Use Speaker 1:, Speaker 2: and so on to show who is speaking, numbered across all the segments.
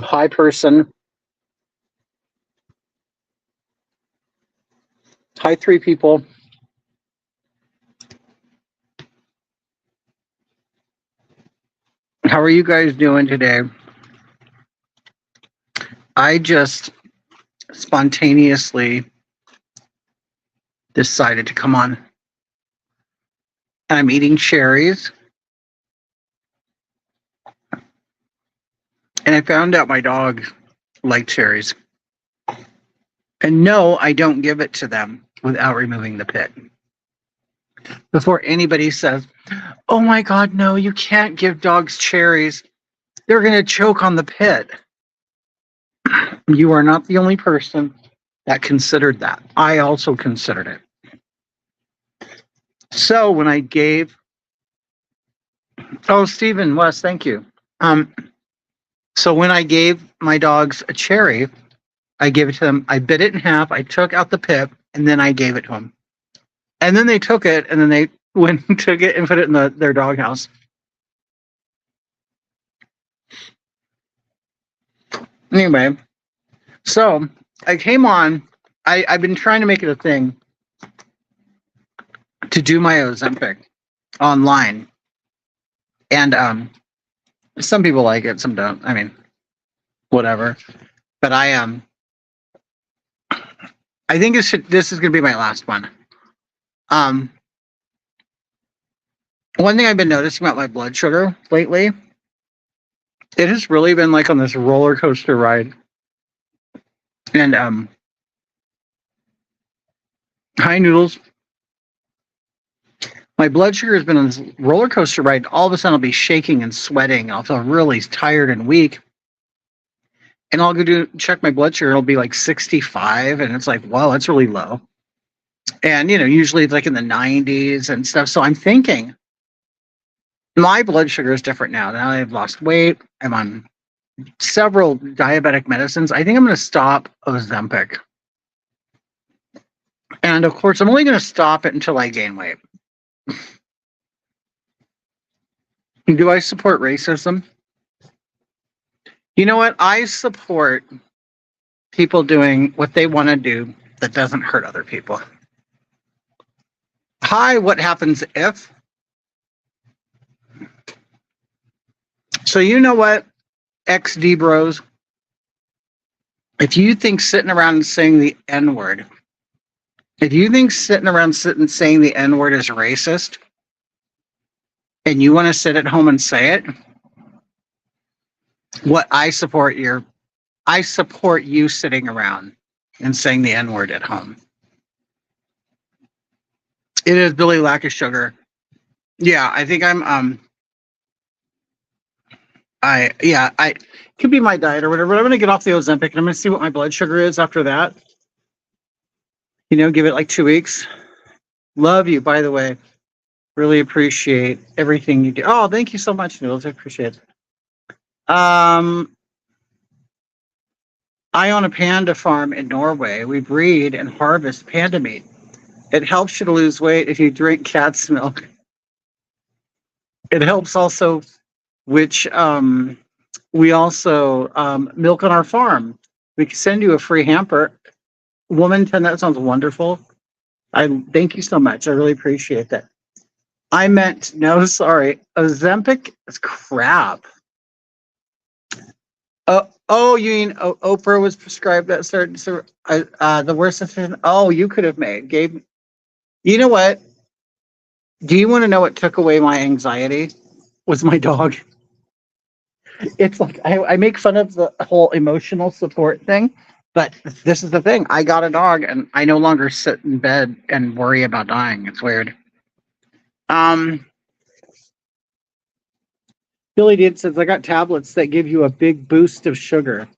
Speaker 1: Hi, person. Hi, three people. How are you guys doing today? I just spontaneously decided to come on. And I'm eating cherries. And I found out my dog liked cherries. And no, I don't give it to them without removing the pit. Before anybody says, oh my God, no, you can't give dogs cherries. They're going to choke on the pit. You are not the only person that considered that. I also considered it. So when I gave, oh, Stephen, Wes, thank you. So when I gave my dogs a cherry, I gave it to them. I bit it in half. I took out the pip, and then I gave it to them. And then they took it, and then they went and took it and put it in their doghouse. Anyway, so I came on. I've been trying to make it a thing to do my Ozempic online. And some people like it, some don't. I mean, whatever. But I think this is going to be my last one. One thing I've been noticing about my blood sugar lately, it has really been like on this roller coaster ride. And hi, Noodles. My blood sugar has been on this roller coaster ride. All of a sudden, I'll be shaking and sweating. I'll feel really tired and weak. And I'll go check my blood sugar. It'll be like 65. And it's like, wow, that's really low. And, usually it's like in the 90s and stuff. So I'm thinking my blood sugar is different now. Now I've lost weight. I'm on several diabetic medicines. I think I'm going to stop Ozempic. And of course, I'm only going to stop it until I gain weight. Do I support racism? You know what? I support people doing what they want to do that doesn't hurt other people. Hi, what happens if? So you know what, XD bros? If you think sitting around and saying the N-word, if you think saying the N-word is racist, and you want to sit at home and say it, I support you sitting around and saying the N-word at home. It is Billy lack of sugar. Yeah, I think I'm I could be my diet or whatever, but I'm gonna get off the Ozempic and I'm gonna see what my blood sugar is after that. Give it like 2 weeks. Love you, by the way. Really appreciate everything you do. Oh, thank you so much, Noodles. I appreciate it. I own a panda farm in Norway. We breed and harvest panda meat. It helps you to lose weight if you drink cat's milk. It helps also, which we also milk on our farm. We can send you a free hamper. Woman 10, that sounds wonderful. I thank you so much. I really appreciate that. I meant, no, sorry. Ozempic is crap. Oh, you mean Oprah was prescribed that certain the worst decision? Oh, you could have made. You know what? Do you want to know what took away my anxiety? Was my dog. It's like I make fun of the whole emotional support thing, but this is the thing. I got a dog, and I no longer sit in bed and worry about dying. It's weird. Billy Dean says, I got tablets that give you a big boost of sugar.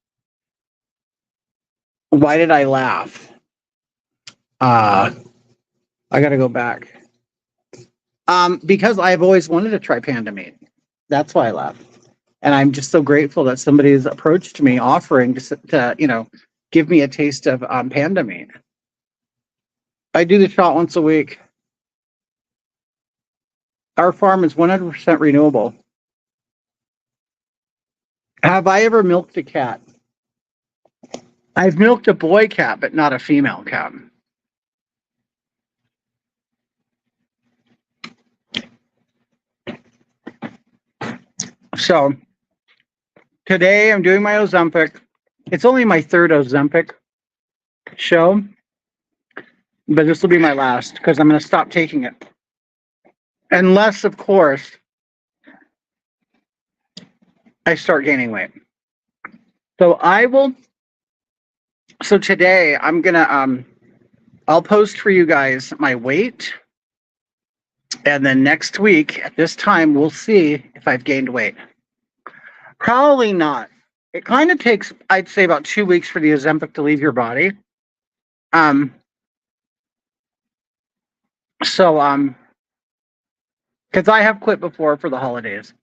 Speaker 1: Why did I laugh? I got to go back. Because I've always wanted to try panda meat. That's why I laughed. And I'm just so grateful that somebody has approached me offering to give me a taste of panda meat. I do the shot once a week. Our farm is 100% renewable. Have I ever milked a cat? I've milked a boy cat, but not a female cat. So today I'm doing my Ozempic. It's only my third Ozempic show, but this will be my last because I'm going to stop taking it. Unless, of course, I start gaining weight. So I will. So today I'm going to, I'll post for you guys my weight. And then next week at this time, we'll see if I've gained weight. Probably not. It kind of takes, I'd say, about 2 weeks for the Ozempic to leave your body. Because I have quit before for the holidays.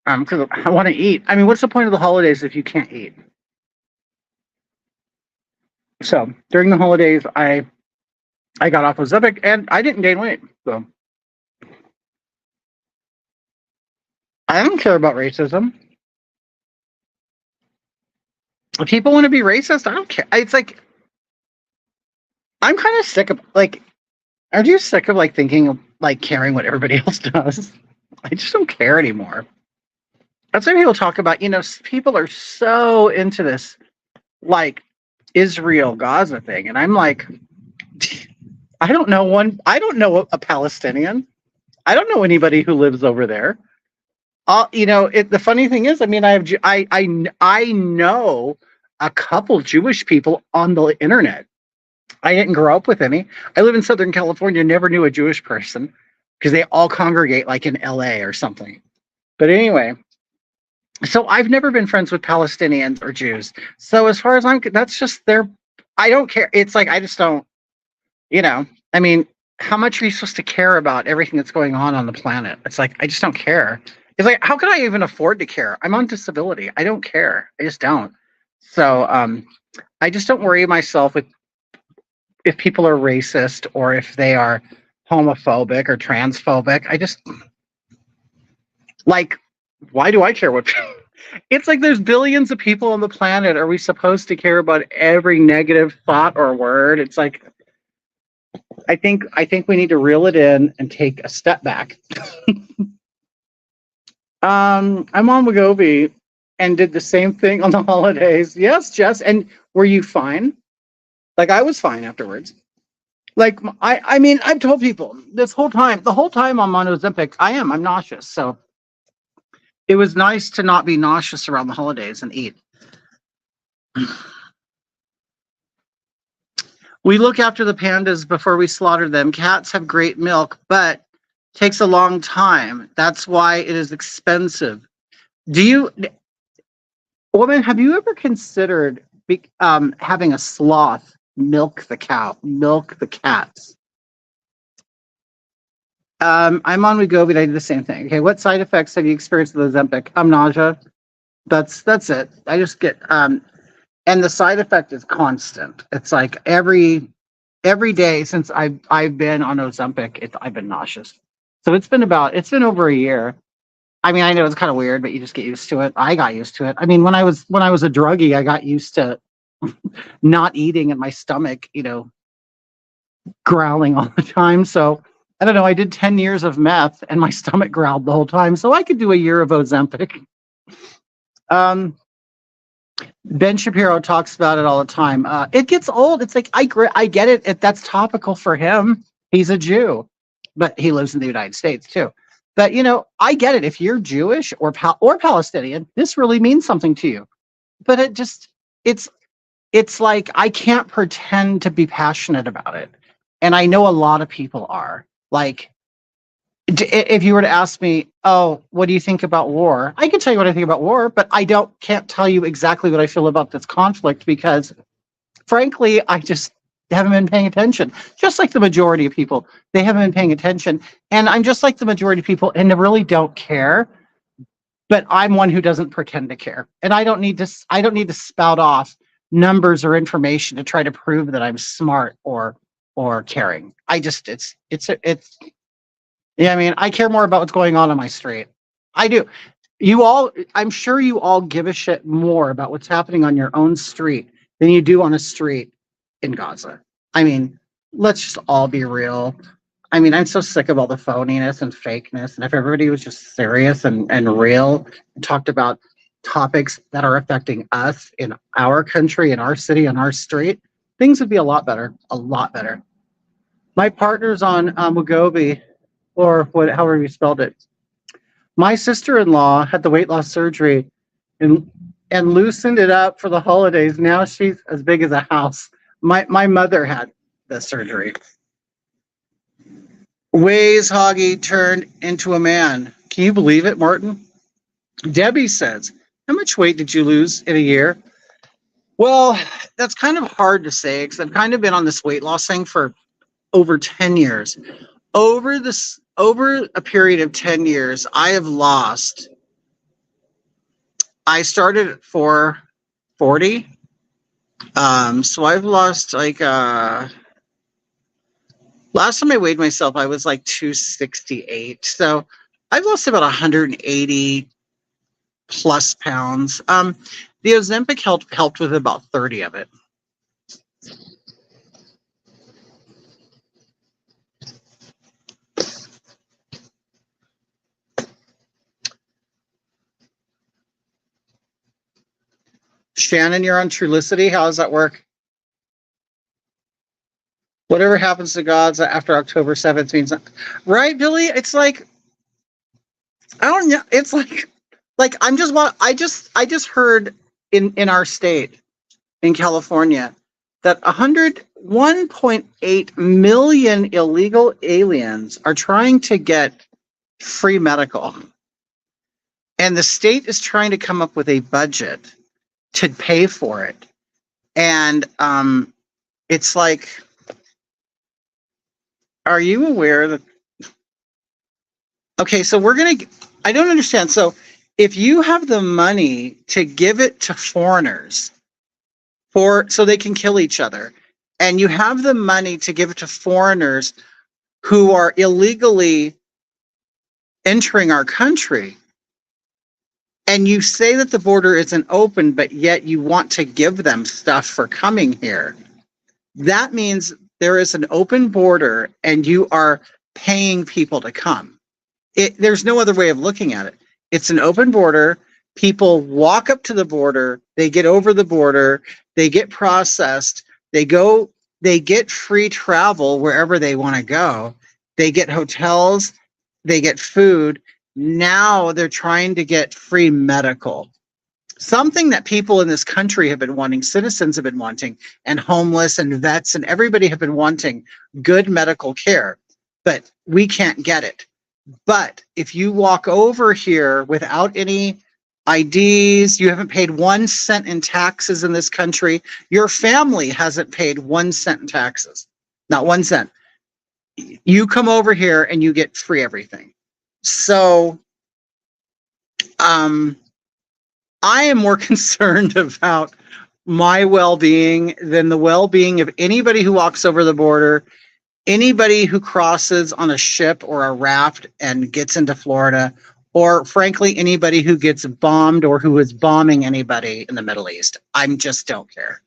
Speaker 1: Because I want to eat. I mean, what's the point of the holidays if you can't eat? So during the holidays, I got off Ozempic and I didn't gain weight. So I don't care about racism. If people want to be racist, I don't care. It's like I'm kind of sick of aren't you sick of thinking of caring what everybody else does? I just don't care anymore. That's why people talk about, people are so into this Israel Gaza thing. And I'm like, I don't know a Palestinian. I don't know anybody who lives over there. The funny thing is, I mean, I know a couple Jewish people on the internet. I didn't grow up with any. I live in Southern California, never knew a Jewish person because they all congregate in LA or something. But anyway, so I've never been friends with Palestinians or Jews. So as far as that's just I don't care. It's I just don't, I mean, how much are you supposed to care about everything that's going on the planet? It's I just don't care. It's how can I even afford to care? I'm on disability. I don't care. I just don't. So I just don't worry myself with if people are racist or if they are homophobic or transphobic. I just why do I care what it's there's billions of people on the planet. Are we supposed to care about every negative thought or word? It's I think we need to reel it in and take a step back. I'm on Wegovy and did the same thing on the holidays. Yes, Jess. And were you fine? I was fine afterwards. I mean, I've told people the whole time I'm on Ozempic, I'm nauseous. So it was nice to not be nauseous around the holidays and eat. We look after the pandas before we slaughter them. Cats have great milk, but takes a long time. That's why it is expensive. Woman, have you ever considered having a sloth milk the cats? I'm on Wegovy and I do the same thing. Okay, what side effects have you experienced with Ozempic? Nausea. That's it. I just get and the side effect is constant. It's every day since I've been on Ozempic, I've been nauseous. So it's been over a year. I mean, I know it's kind of weird, but you just get used to it. I got used to it. I mean, when I was a druggie, I got used to not eating and my stomach, growling all the time. So I don't know. I did 10 years of meth and my stomach growled the whole time. So I could do a year of Ozempic. Ben Shapiro talks about it all the time. It gets old. It's I get it. That's topical for him. He's a Jew, but he lives in the United States too. But I get it. If you're Jewish or Palestinian, this really means something to you. But it's I can't pretend to be passionate about it. And I know a lot of people are. If you were to ask me, oh, what do you think about war? I can tell you what I think about war, but I can't tell you exactly what I feel about this conflict because, frankly, I just haven't been paying attention. Just like the majority of people, they haven't been paying attention. And I'm just like the majority of people and I really don't care. But I'm one who doesn't pretend to care. And I don't need to spout off numbers or information to try to prove that I'm smart or caring. I mean, I care more about what's going on my street. I do. I'm sure you all give a shit more about what's happening on your own street than you do on a street in Gaza. I mean, let's just all be real. I mean, I'm so sick of all the phoniness and fakeness. And if everybody was just serious and real and talked about topics that are affecting us in our country, in our city, on our street, things would be a lot better. A lot better. My partner's on Wegovy, or what, however you spelled it. My sister-in-law had the weight loss surgery and loosened it up for the holidays. Now she's as big as a house. My mother had the surgery. Ways Hoggy turned into a man. Can you believe it, Martin? Debbie says, how much weight did you lose in a year? Well, that's kind of hard to say because I've kind of been on this weight loss thing for over 10 years. Over a period of 10 years, I have lost. I started at 440. So I've lost like last time I weighed myself, I was like 268. So I've lost about 180 plus pounds. The Ozempic helped with about 30 of it. Shannon, you're on Trulicity. How does that work? Whatever happens to gods after October 7th means, right, Billy? It's like, I don't know. It's like I just heard in our state in California that 1.8 million illegal aliens are trying to get free medical, and the state is trying to come up with a budget to pay for it. And it's like, are you aware that? Okay, so I don't understand. So if you have the money to give it to foreigners so they can kill each other, and you have the money to give it to foreigners who are illegally entering our country, and you say that the border isn't open, but yet you want to give them stuff for coming here, that means there is an open border and you are paying people to come. There's no other way of looking at it. It's an open border. People walk up to the border. They get over the border. They get processed. They get free travel wherever they want to go. They get hotels. They get food. Now they're trying to get free medical. Something that people in this country have been wanting, citizens have been wanting, and homeless and vets and everybody have been wanting good medical care, but we can't get it. But if you walk over here without any IDs, you haven't paid 1 cent in taxes in this country, your family hasn't paid 1 cent in taxes, not 1 cent. You come over here and you get free everything. So, I am more concerned about my well-being than the well-being of anybody who walks over the border, anybody who crosses on a ship or a raft and gets into Florida, or frankly, anybody who gets bombed or who is bombing anybody in the Middle East. I just don't care.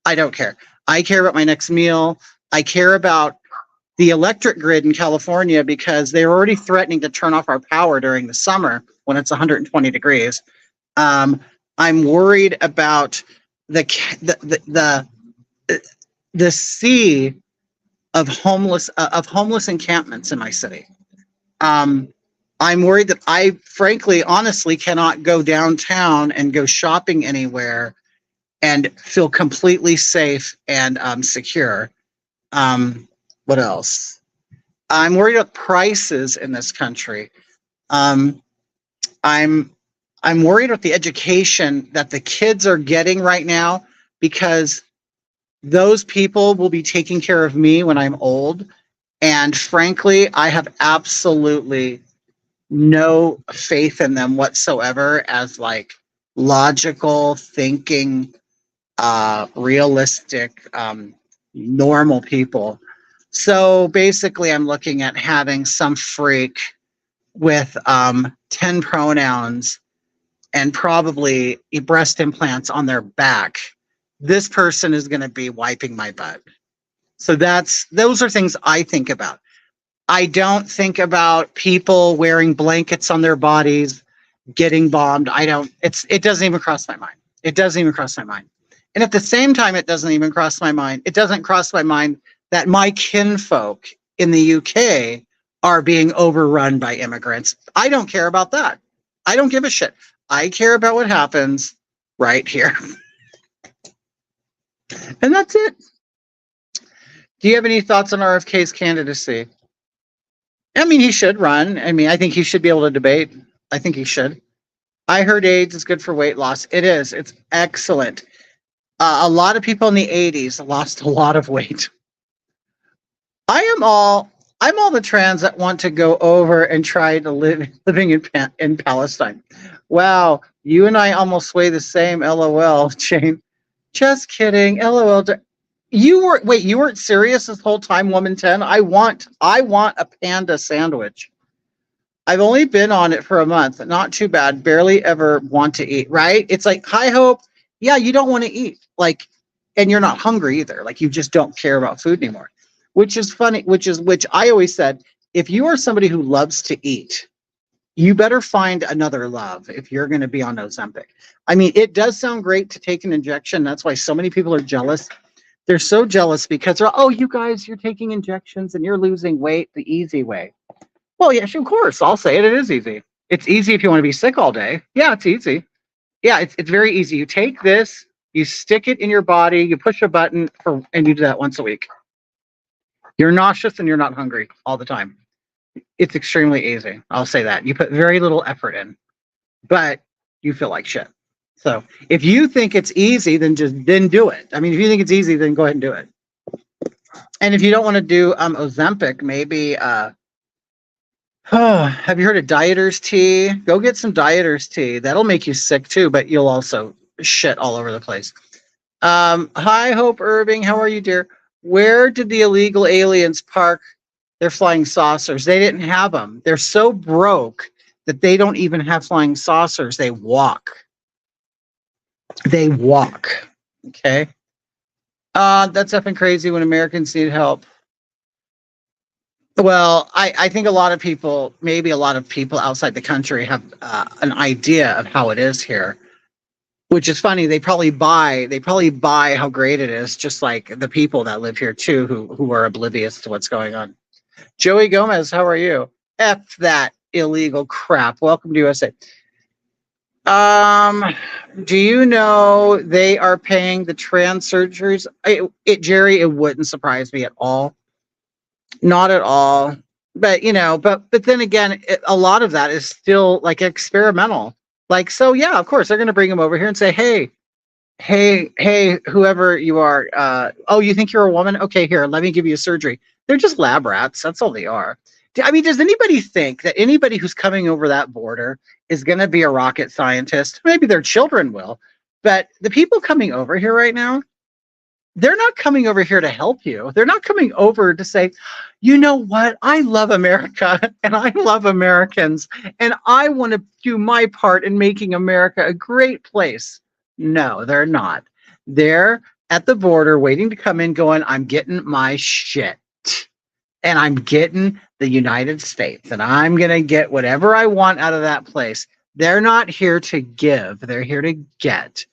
Speaker 1: I don't care. I care about my next meal. I care about the electric grid in California because they're already threatening to turn off our power during the summer when it's 120 degrees. I'm worried about the sea of homeless encampments in my city. I'm worried that I frankly, honestly, cannot go downtown and go shopping anywhere and feel completely safe and secure. What else? I'm worried about prices in this country. I'm worried about the education that the kids are getting right now because those people will be taking care of me when I'm old. And frankly, I have absolutely no faith in them whatsoever as like logical thinking, realistic, normal people. So basically, I'm looking at having some freak with 10 pronouns and probably breast implants on their back, this person is going to be wiping my butt. So those are things I think about. I don't think about people wearing blankets on their bodies, getting bombed. It doesn't even cross my mind. It doesn't even cross my mind. And at the same time, it doesn't even cross my mind. It doesn't cross my mind that my kinfolk in the UK are being overrun by immigrants. I don't care about that. I don't give a shit. I care about what happens right here. And that's it. Do you have any thoughts on RFK's candidacy? I mean, he should run. I mean, I think he should be able to debate. I think he should. I heard AIDS is good for weight loss. It is. It's excellent. A lot of people in the 80s lost a lot of weight. I'm all the trans that want to go over and try to living in Palestine. Wow, you and I almost weigh the same. LOL, Jane. Just kidding. LOL. You weren't serious this whole time, woman 10. I want a panda sandwich. I've only been on it for a month. Not too bad. Barely ever want to eat, right? It's like high hope. Yeah, you don't want to eat. Like, and you're not hungry either. Like, you just don't care about food anymore. Which is funny, which I always said, if you are somebody who loves to eat, you better find another love if you're going to be on Ozempic. I mean, it does sound great to take an injection. That's why so many people are jealous. They're so jealous because they're, oh, you guys, you're taking injections and you're losing weight the easy way. Well, yes, of course. I'll say it. It is easy. It's easy if you want to be sick all day. Yeah, it's easy. Yeah, it's very easy. You take this, you stick it in your body, you push a button, and you do that once a week. You're nauseous and you're not hungry all the time. It's extremely easy. I'll say that. You put very little effort in, but you feel like shit. So if you think it's easy, then do it. I mean, if you think it's easy, then go ahead and do it. And if you don't want to do Ozempic, maybe have you heard of dieter's tea? Go get some dieter's tea. That'll make you sick too, but you'll also shit all over the place. Hi, Hope Irving. How are you, dear? Where did the illegal aliens park their flying saucers? They didn't have them. They're so broke that they don't even have flying saucers. They walk. They walk. Okay. That's effing crazy when Americans need help. Well, I think a lot of people, maybe a lot of people outside the country have an idea of how it is here, which is funny. They probably buy how great it is, just like the people that live here too, who are oblivious to what's going on. Joey Gomez, how are you? F that illegal crap. Welcome to USA. Do you know they are paying the trans surgeries? Jerry, it wouldn't surprise me at all. Not at all. But but then again, a lot of that is still like experimental. Like, so yeah, of course they're going to bring them over here and say, hey, whoever you are, oh, you think you're a woman? Okay, here, let me give you a surgery. They're just lab rats. That's all they are. I mean, does anybody think that anybody who's coming over that border is going to be a rocket scientist? Maybe their children will, but the people coming over here right now, they're not coming over here to help you. They're not coming over to say, you know what? I love America and I love Americans and I want to do my part in making America a great place. No, they're not. They're at the border waiting to come in going, I'm getting my shit and I'm getting the United States and I'm going to get whatever I want out of that place. They're not here to give. They're here to get.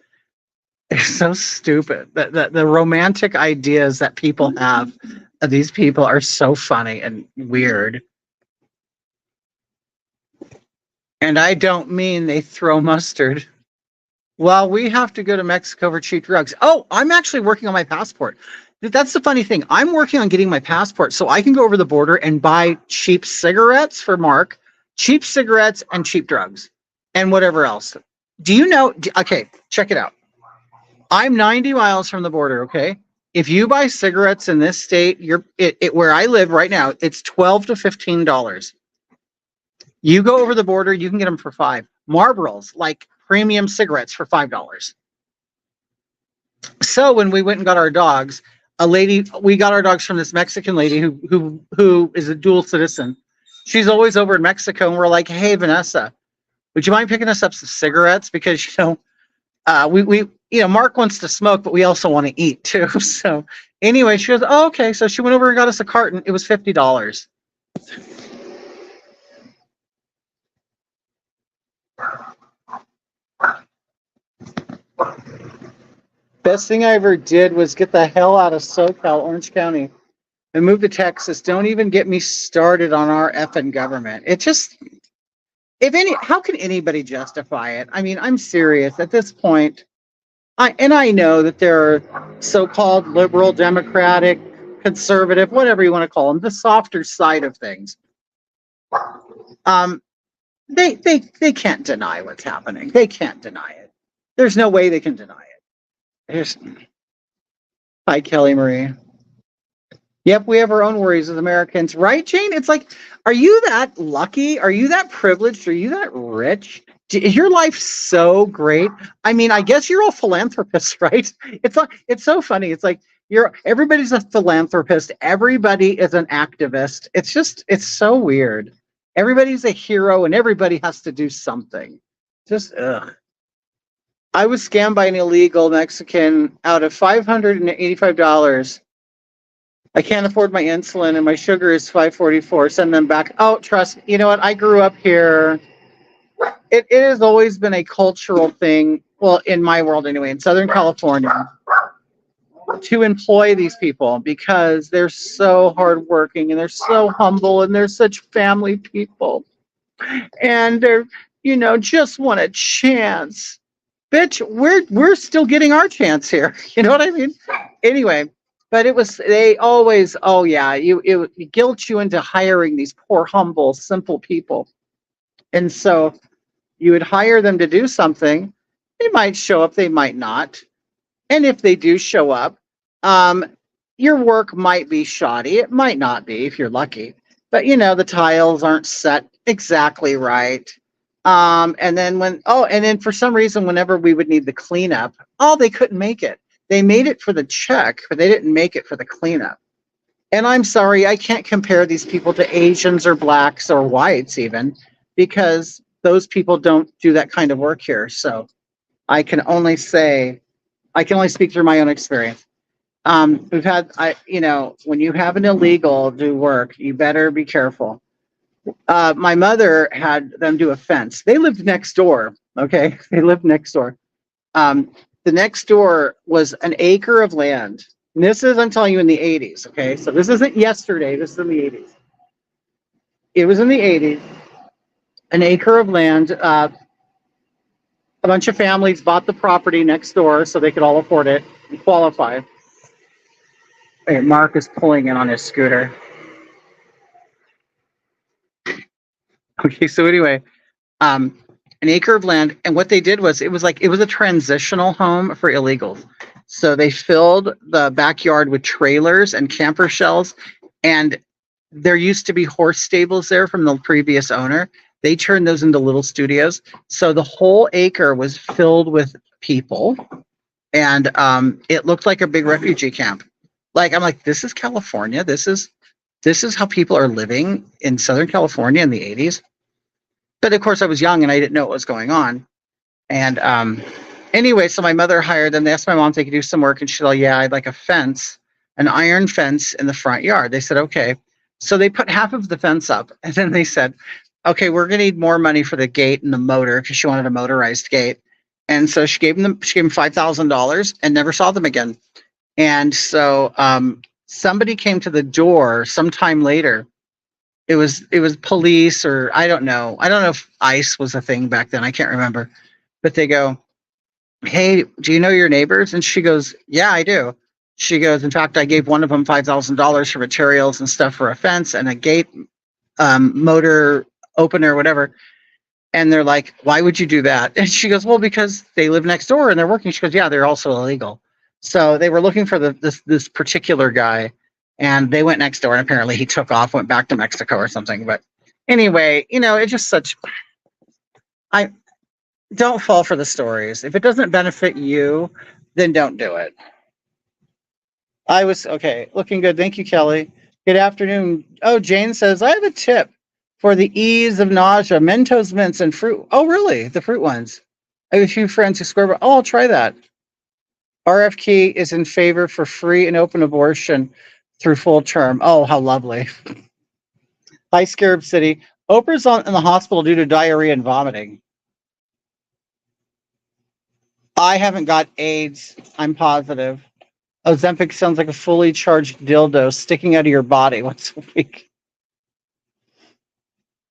Speaker 1: It's so stupid. The romantic ideas that people have of these people are so funny and weird. And I don't mean they throw mustard. Well, we have to go to Mexico for cheap drugs. Oh, I'm actually working on my passport. That's the funny thing. I'm working on getting my passport so I can go over the border and buy cheap cigarettes for Mark, cheap cigarettes and cheap drugs and whatever else. Do you know? Okay, check it out. I'm 90 miles from the border, okay? If you buy cigarettes in this state, where I live right now, it's $12 to $15. You go over the border, you can get them for $5. Marlboros, like premium cigarettes, for $5. So when we went and got our dogs, we got our dogs from this Mexican lady who is a dual citizen. She's always over in Mexico, and we're like, hey, Vanessa, would you mind picking us up some cigarettes? Because, Mark wants to smoke, but we also want to eat too. So anyway, she goes, oh, okay. So she went over and got us a carton. It was $50. Best thing I ever did was get the hell out of SoCal, Orange County, and move to Texas. Don't even get me started on our effing government. It just, how can anybody justify it? I mean, I'm serious at this point. I know that there are so-called liberal, democratic, conservative, whatever you want to call them, the softer side of things. They can't deny what's happening. They can't deny it. There's no way they can deny it. Hi, Kelly Marie. Yep, we have our own worries as Americans, right, Jane? It's like, are you that lucky? Are you that privileged? Are you that rich? Is your life so great? I mean, I guess you're all philanthropists, right? It's so funny. It's like everybody's a philanthropist. Everybody is an activist. It's so weird. Everybody's a hero and everybody has to do something. Just ugh. I was scammed by an illegal Mexican out of $585. I can't afford my insulin and my sugar is 544. Send them back. Oh, trust me. You know what? I grew up here. It has always been a cultural thing, well, in my world anyway, in Southern California, to employ these people because they're so hardworking and they're so humble and they're such family people. And they're, just want a chance. Bitch, we're still getting our chance here. You know what I mean? Anyway, but they always, it guilt you into hiring these poor, humble, simple people. And so you would hire them to do something. They might show up, they might not. And if they do show up, your work might be shoddy. It might not be if you're lucky. But, the tiles aren't set exactly right. And then for some reason, whenever we would need the cleanup, they couldn't make it. They made it for the check, but they didn't make it for the cleanup. And I'm sorry, I can't compare these people to Asians or blacks or whites even, because those people don't do that kind of work here. So I can only speak through my own experience. We've had, when you have an illegal do work, you better be careful. My mother had them do a fence. They lived next door. Okay. They lived next door. The next door was an acre of land. And this is, I'm telling you, in the 80s. Okay. So this isn't yesterday. This is in the 80s. It was in the 80s. An acre of land. A bunch of families bought the property next door so they could all afford it and qualify. Hey, Mark is pulling in on his scooter. Okay, so anyway, an acre of land, and what they did was it was a transitional home for illegals. So they filled the backyard with trailers and camper shells, and there used to be horse stables there from the previous owner. They turned those into little studios. So the whole acre was filled with people, and it looked like a big refugee camp. I'm like, this is California. This is how people are living in Southern California in the 80s. But of course, I was young and I didn't know what was going on. And anyway, so my mother hired them. They asked my mom if they could do some work, and she said, yeah, I'd like a fence, an iron fence in the front yard. They said, okay. So they put half of the fence up, and then they said, okay, we're going to need more money for the gate and the motor, because she wanted a motorized gate. And so she gave them $5,000 and never saw them again. And so somebody came to the door sometime later. It was police, or I don't know. I don't know if ICE was a thing back then. I can't remember. But they go, hey, do you know your neighbors? And she goes, yeah, I do. She goes, in fact, I gave one of them $5,000 for materials and stuff for a fence and a gate, motor opener, whatever. And they're like, why would you do that? And she goes, well, because they live next door and they're working. She goes, yeah, they're also illegal. So they were looking for this particular guy, and they went next door, and apparently he took off, went back to Mexico or something. But anyway, it's just I don't fall for the stories. If it doesn't benefit you, then don't do it. Okay, looking good. Thank you, Kelly. Good afternoon. Oh, Jane says, I have a tip. for the ease of nausea, Mentos mints and fruit. Oh, really? The fruit ones. I have a few friends who swear by. Oh, I'll try that. RFK is in favor for free and open abortion through full term. Oh, how lovely. Hi, Scarab City. Oprah's in the hospital due to diarrhea and vomiting. I haven't got AIDS. I'm positive. Ozempic sounds like a fully charged dildo sticking out of your body once a week.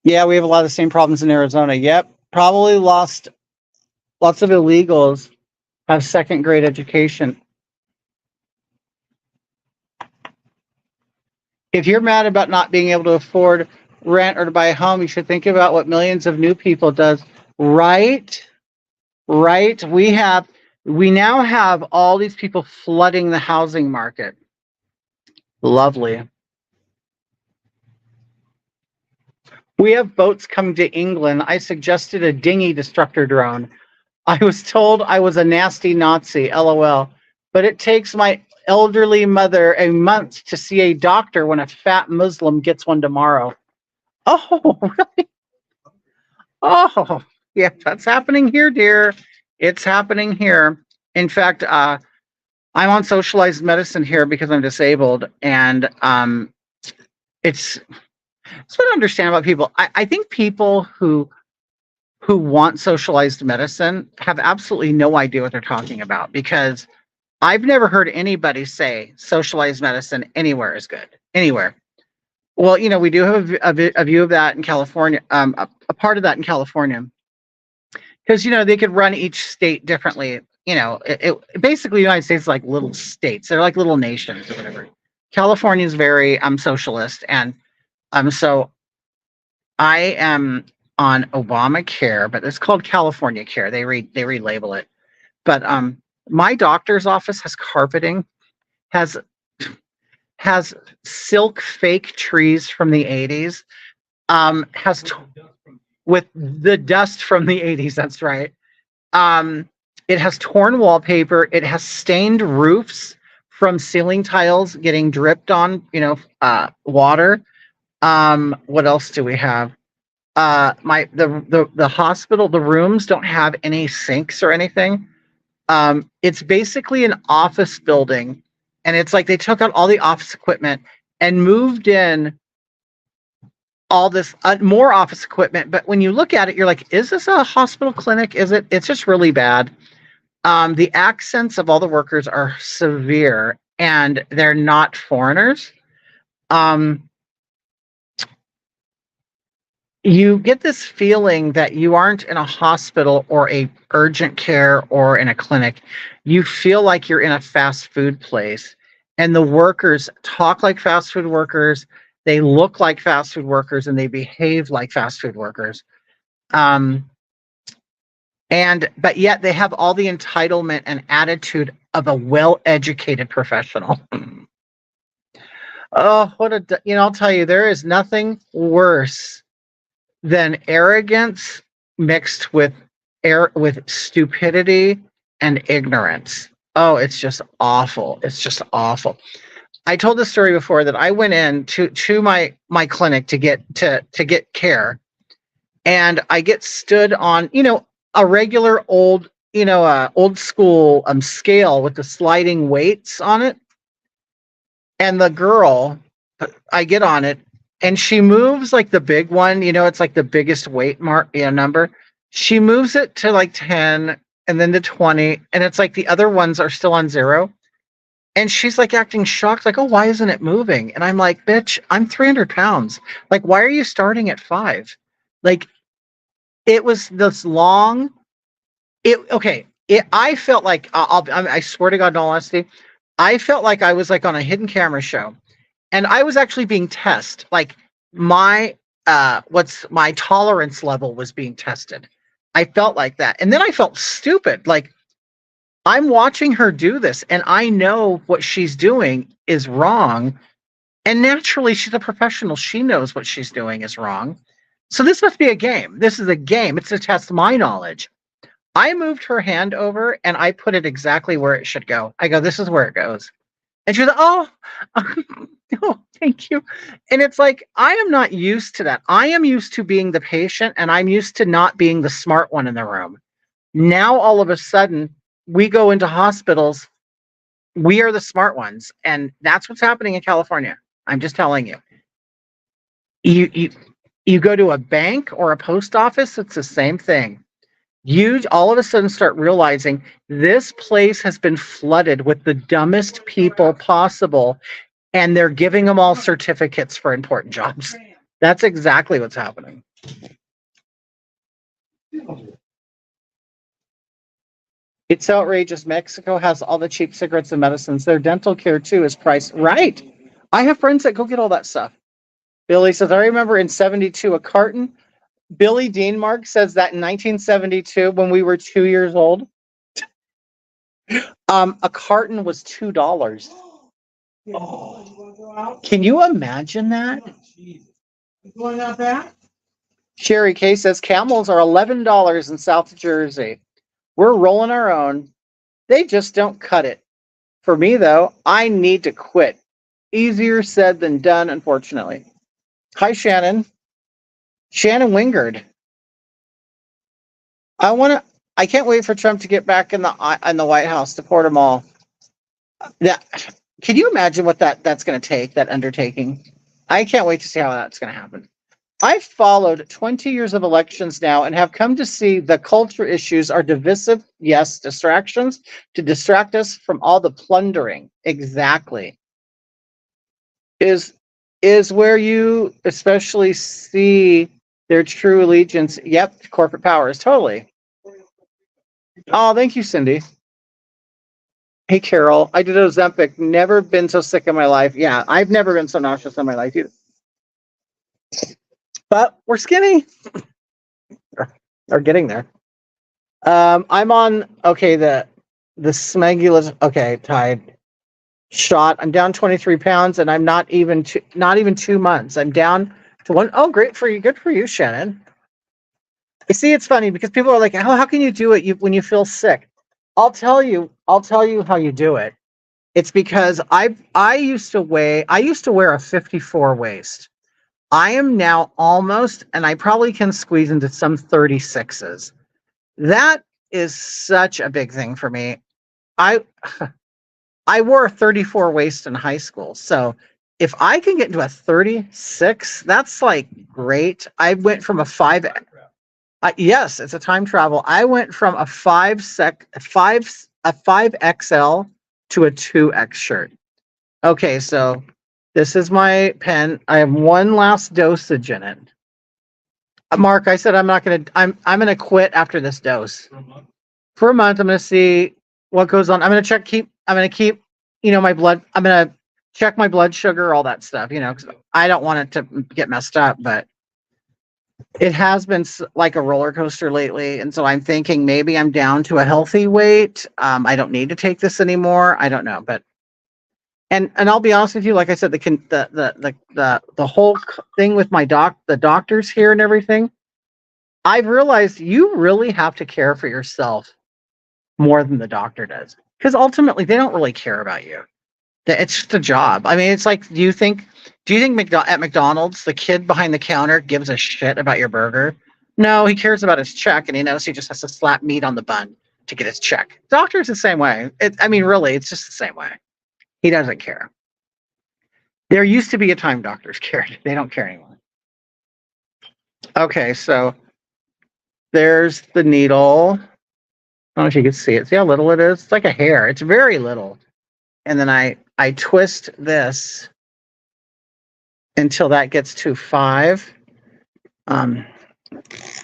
Speaker 1: Yeah, we have a lot of the same problems in Arizona. Yep. Probably lost lots of illegals have second grade education. If you're mad about not being able to afford rent or to buy a home, you should think about what millions of new people does. Right? Right? We now have all these people flooding the housing market. Lovely. We have boats coming to England. I suggested a dinghy destructor drone. I was told I was a nasty Nazi, LOL. But it takes my elderly mother a month to see a doctor when a fat Muslim gets one tomorrow. Oh, really? Oh, yeah, that's happening here, dear. It's happening here. In fact, I'm on socialized medicine here because I'm disabled, and it's what I understand about people. I think people who want socialized medicine have absolutely no idea what they're talking about, because I've never heard anybody say socialized medicine anywhere is good. Anywhere. Well, we do have a view of that in California, a part of that in California, because they could run each state differently. Basically, the United States is like little states; they're like little nations or whatever. California is very socialist, and so I am on Obamacare, but it's called California Care. They relabel it, but my doctor's office has carpeting, has silk fake trees from the 80s, with the dust from the 80s. That's right. It has torn wallpaper. It has stained roofs from ceiling tiles getting dripped on, water. What else do we have? The hospital, the rooms don't have any sinks or anything. It's basically an office building, and it's like they took out all the office equipment and moved in all this more office equipment. But when you look at it, you're like, is this a hospital clinic? Is it? It's just really bad. The accents of all the workers are severe, and they're not foreigners. You get this feeling that you aren't in a hospital or a urgent care or in a clinic. You feel like you're in a fast food place, and the workers talk like fast food workers. They look like fast food workers, and they behave like fast food workers. But yet they have all the entitlement and attitude of a well-educated professional. Oh, I'll tell you, there is nothing worse than arrogance mixed with stupidity and ignorance. Oh, it's just awful. It's just awful. I told this story before that I went in to my clinic to get care, and I get stood on, a regular old school scale with the sliding weights on it. And the girl, I get on it, and she moves like the big one, it's like the biggest weight number. She moves it to like 10 and then to 20. And it's like the other ones are still on 0. And she's like acting shocked, like, oh, why isn't it moving? And I'm like, bitch, I'm 300 pounds. Like, why are you starting at 5? Like, it was this long. I felt like, I swear to God, in all honesty, I felt like I was like on a hidden camera show. And I was actually being tested. Like my tolerance level was being tested. I felt like that. And then I felt stupid. Like, I'm watching her do this, and I know what she's doing is wrong. And naturally, she's a professional. She knows what she's doing is wrong. So this must be a game. This is a game. It's to test my knowledge. I moved her hand over, and I put it exactly where it should go. I go, this is where it goes. And she's like, oh. Oh, thank you. And it's like, I am not used to that. I am used to being the patient and I'm used to not being the smart one in the room. Now, all of a sudden, we go into hospitals, we are the smart ones. And that's what's happening in California. I'm just telling you. You go to a bank or a post office, it's the same thing. You all of a sudden start realizing this place has been flooded with the dumbest people possible, and they're giving them all certificates for important jobs. That's exactly what's happening. It's outrageous. Mexico has all the cheap cigarettes and medicines. Their dental care too is priced right. I have friends that go get all that stuff. Billy says, I remember in 72 a carton. Billy Deanmark says that in 1972, when we were 2 years old, a carton was $2. Oh. Can you imagine that? Going out back? Sherry K says camels are $11 in South Jersey. We're rolling our own. They just don't cut it. For me, though, I need to quit. Easier said than done, unfortunately. Hi, Shannon. Shannon Wingard. I can't wait for Trump to get back in the White House to port them all. Yeah. Can you imagine what that's going to take, that undertaking? I can't wait to see how that's going to happen. I've followed 20 years of elections now and have come to see the culture issues are divisive, yes, distractions to distract us from all the plundering. Exactly. Is where you especially see their true allegiance. Yep, corporate powers, totally. Oh, thank you, Cindy. Hey, Carol, I did Ozempic. Never been so sick in my life. Yeah, I've never been so nauseous in my life either. But we're skinny. Or getting there. I'm on the Smegulus. Okay, Tide shot. I'm down 23 pounds, and I'm not even 2 months. I'm down to one. Oh, great for you. Good for you, Shannon. You see, it's funny because people are like, "Oh, how can you do it when you feel sick?" I'll tell you. I'll tell you how you do it. It's because I used to wear a 54 waist. I am now almost, and I probably can squeeze into some 36s. That is such a big thing for me. I I wore a 34 waist in high school. So if I can get into a 36, that's like great. I went from a yes, it's a time travel. I went from a 5XL to a 2X shirt. Okay, so this is my pen. I have one last dosage in it. Mark, I said I'm gonna quit after this dose. For a month, I'm gonna see what goes on. I'm gonna keep, my blood. I'm gonna check my blood sugar, all that stuff, because I don't want it to get messed up, but it has been like a roller coaster lately. And so I'm thinking maybe I'm down to a healthy weight. I don't need to take this anymore. I don't know, but and I'll be honest with you, like I said, the whole thing with the doctors here and everything, I've realized you really have to care for yourself more than the doctor does, because ultimately they don't really care about you. It's just a job. I mean, it's like, do you think at McDonald's the kid behind the counter gives a shit about your burger? No, he cares about his check, and he knows he just has to slap meat on the bun to get his check. Doctor's the same way. I mean, really, it's just the same way. He doesn't care. There used to be a time doctors cared. They don't care anymore. Okay, so there's the needle. I don't know if you can see it. See how little it is? It's like a hair. It's very little. And then I twist this until that gets to 5.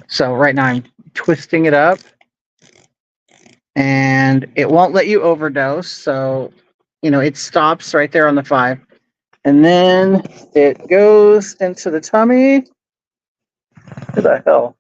Speaker 1: So right now I'm twisting it up, and it won't let you overdose. So, it stops right there on the 5. And then it goes into the tummy. What the hell?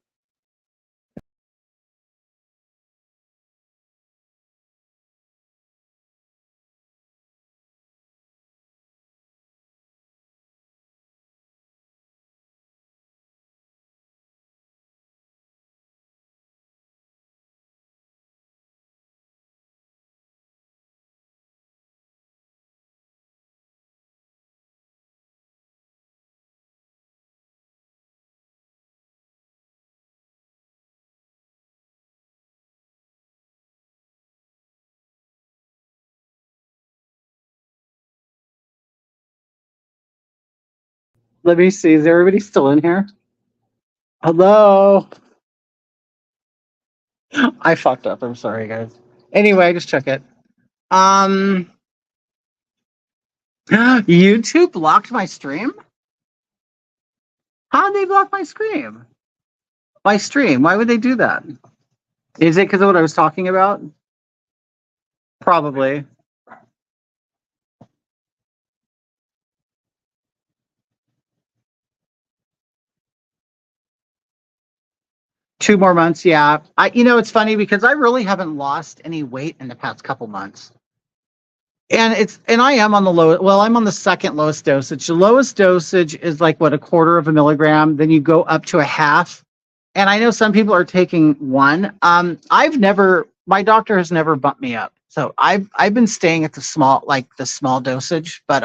Speaker 1: Let me see. Is everybody still in here? Hello? I fucked up. I'm sorry, guys. Anyway, I just check it. YouTube blocked my stream? How did they block my stream? My stream? Why would they do that? Is it because of what I was talking about? Probably. Two more months, yeah. It's funny because I really haven't lost any weight in the past couple months. And I am on the low. Well, I'm on the second lowest dosage. The lowest dosage is like what, 1/4 of a milligram. Then you go up to a half. And I know some people are taking 1. My doctor has never bumped me up. So I've been staying at the small dosage, but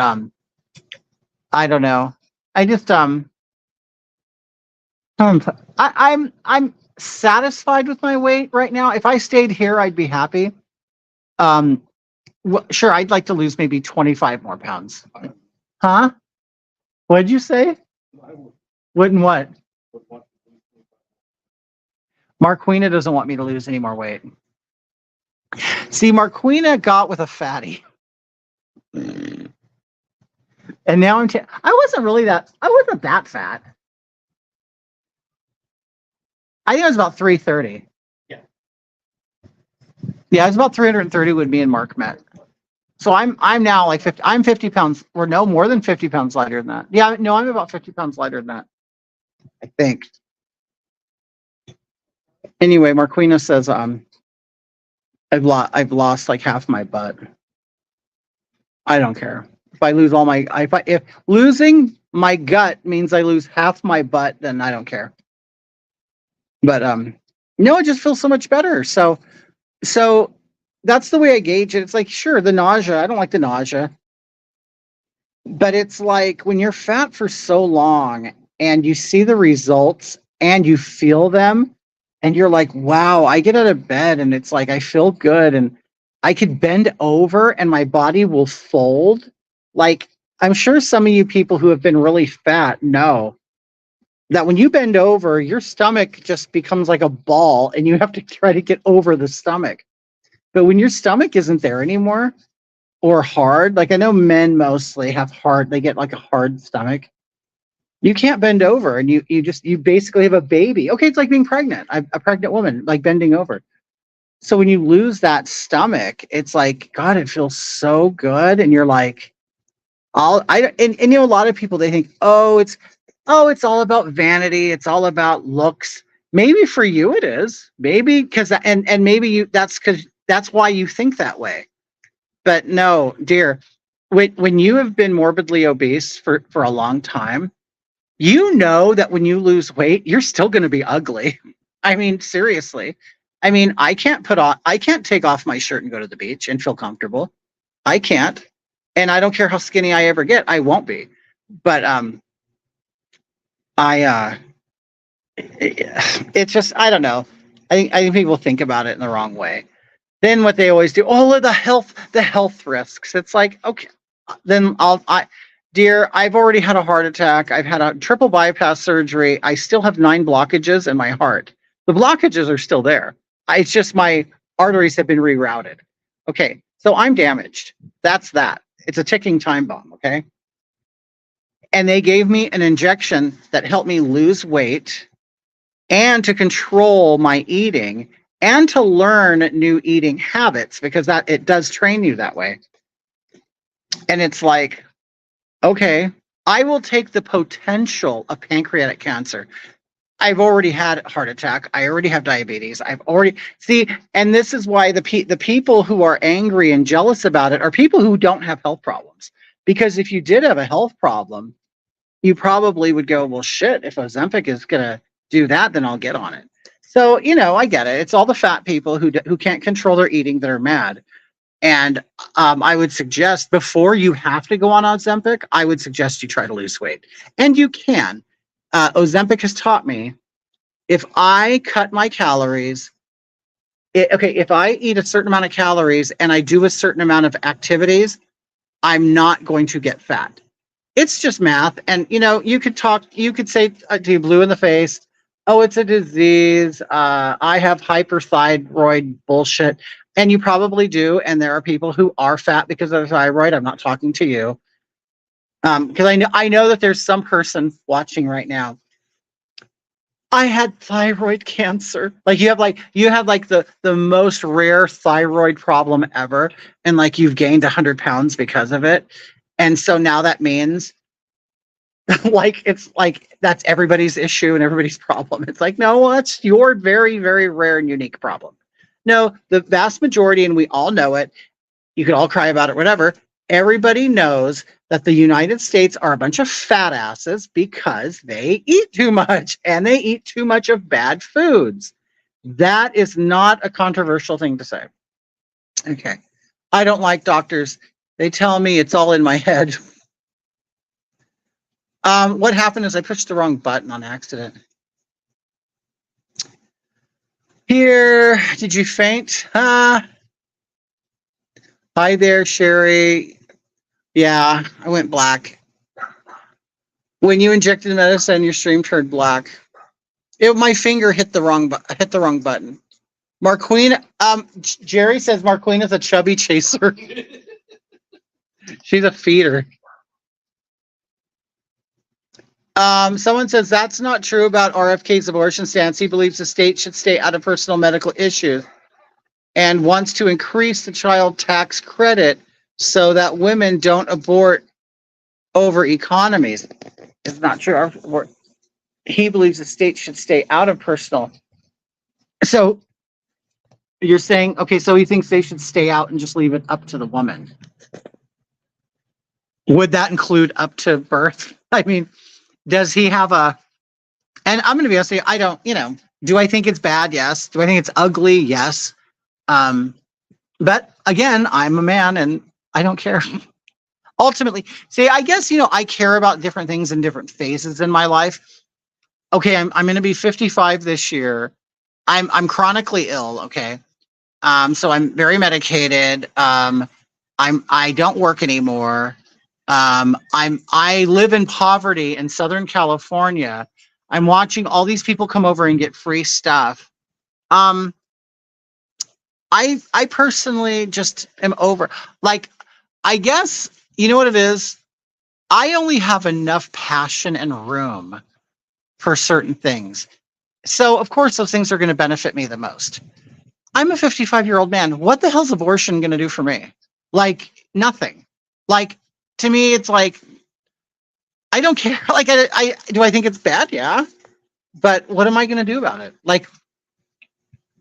Speaker 1: I don't know. I just I'm satisfied with my weight right now. If I stayed here, I'd be happy. Sure, I'd like to lose maybe 25 more pounds. Huh? What'd you say? Wouldn't what? Marquina doesn't want me to lose any more weight. See, Marquina got with a fatty. And now I wasn't that fat. I think I was about 330. Yeah, it was about 330 when me and Mark met. So I'm now like 50. I'm 50 pounds, or no, more than 50 pounds lighter than that. Yeah, no, I'm about 50 pounds lighter than that, I think. Anyway, Marquina says I've lost like half my butt. I don't care. If I lose if losing my gut means I lose half my butt, then I don't care. But no, it just feels so much better. So that's the way I gauge it. It's like, sure, the nausea, I don't like the nausea. But it's like when you're fat for so long and you see the results and you feel them and you're like, wow, I get out of bed and it's like I feel good and I could bend over and my body will fold. Like, I'm sure some of you people who have been really fat know that when you bend over, your stomach just becomes like a ball and you have to try to get over the stomach. But when your stomach isn't there anymore or hard, like I know men mostly have they get like a hard stomach. You can't bend over and you basically have a baby. Okay, it's like being pregnant. A pregnant woman, like bending over. So when you lose that stomach, it's like, God, it feels so good. And you're like, a lot of people, they think, it's all about vanity. It's all about looks. Maybe for you it is. Maybe because and maybe that's why you think that way. But no, dear, when you have been morbidly obese for a long time, you know that when you lose weight, you're still going to be ugly. I mean, seriously. I mean, I can't take off my shirt and go to the beach and feel comfortable. I can't. And I don't care how skinny I ever get. I won't be. But it's just, I don't know. I think people think about it in the wrong way. Then what they always do, the health risks. It's like, okay, then dear, I've already had a heart attack. I've had a triple bypass surgery. I still have 9 blockages in my heart. The blockages are still there. It's just my arteries have been rerouted. Okay, so I'm damaged. That's that. It's a ticking time bomb, okay? And they gave me an injection that helped me lose weight and to control my eating and to learn new eating habits, because it does train you that way. And it's like, okay, I will take the potential of pancreatic cancer. I've already had a heart attack. I already have diabetes. And this is why the people who are angry and jealous about it are people who don't have health problems. Because if you did have a health problem, you probably would go, well, shit, if Ozempic is going to do that, then I'll get on it. So, I get it. It's all the fat people who can't control their eating that are mad. And I would suggest, before you have to go on Ozempic, I would suggest you try to lose weight. And you can. Ozempic has taught me, if I cut my calories, if I eat a certain amount of calories and I do a certain amount of activities, I'm not going to get fat. It's just math. And, you could say to you blue in the face, oh, it's a disease. I have hyperthyroid bullshit. And you probably do. And there are people who are fat because of thyroid. I'm not talking to you. Because I know that there's some person watching right now. I had thyroid cancer. Like you have the most rare thyroid problem ever, and like you've gained 100 pounds because of it. And so now that means like it's like that's everybody's issue and everybody's problem. It's like, no, that's your very, very rare and unique problem. No, the vast majority, and we all know it, you could all cry about it, whatever. Everybody knows that the United States are a bunch of fat asses because they eat too much and they eat too much of bad foods. That is not a controversial thing to say. Okay. I don't like doctors. They tell me it's all in my head. What happened is I pushed the wrong button on accident. Here, did you faint? Hi there, Sherry. Yeah, I went black. When you injected medicine, your stream turned black. My finger hit the wrong button. Marqueen, Jerry says Marqueen is a chubby chaser. She's a feeder. Someone says that's not true about RFK's abortion stance. He believes the state should stay out of personal medical issues and wants to increase the child tax credit so that women don't abort over economies. It's not true. He believes the state should stay out of personal. So you're saying, okay, so he thinks they should stay out and just leave it up to the woman. Would that include up to birth? I mean, does he have and I'm going to be honest with you, I don't, do I think it's bad? Yes. Do I think it's ugly? Yes. But again, I'm a man and I don't care. Ultimately, see, I guess, I care about different things in different phases in my life. Okay, I'm going to be 55 this year. I'm chronically ill, okay? So I'm very medicated. I don't work anymore. I live in poverty in Southern California. I'm watching all these people come over and get free stuff. I personally just am over. Like, I guess, you know what it is? I only have enough passion and room for certain things. So, of course, those things are going to benefit me the most. I'm a 55-year-old man. What the hell's abortion going to do for me? Like, nothing. Like, to me, it's like, I don't care. Like, I do I think it's bad? Yeah. But what am I going to do about it? Like,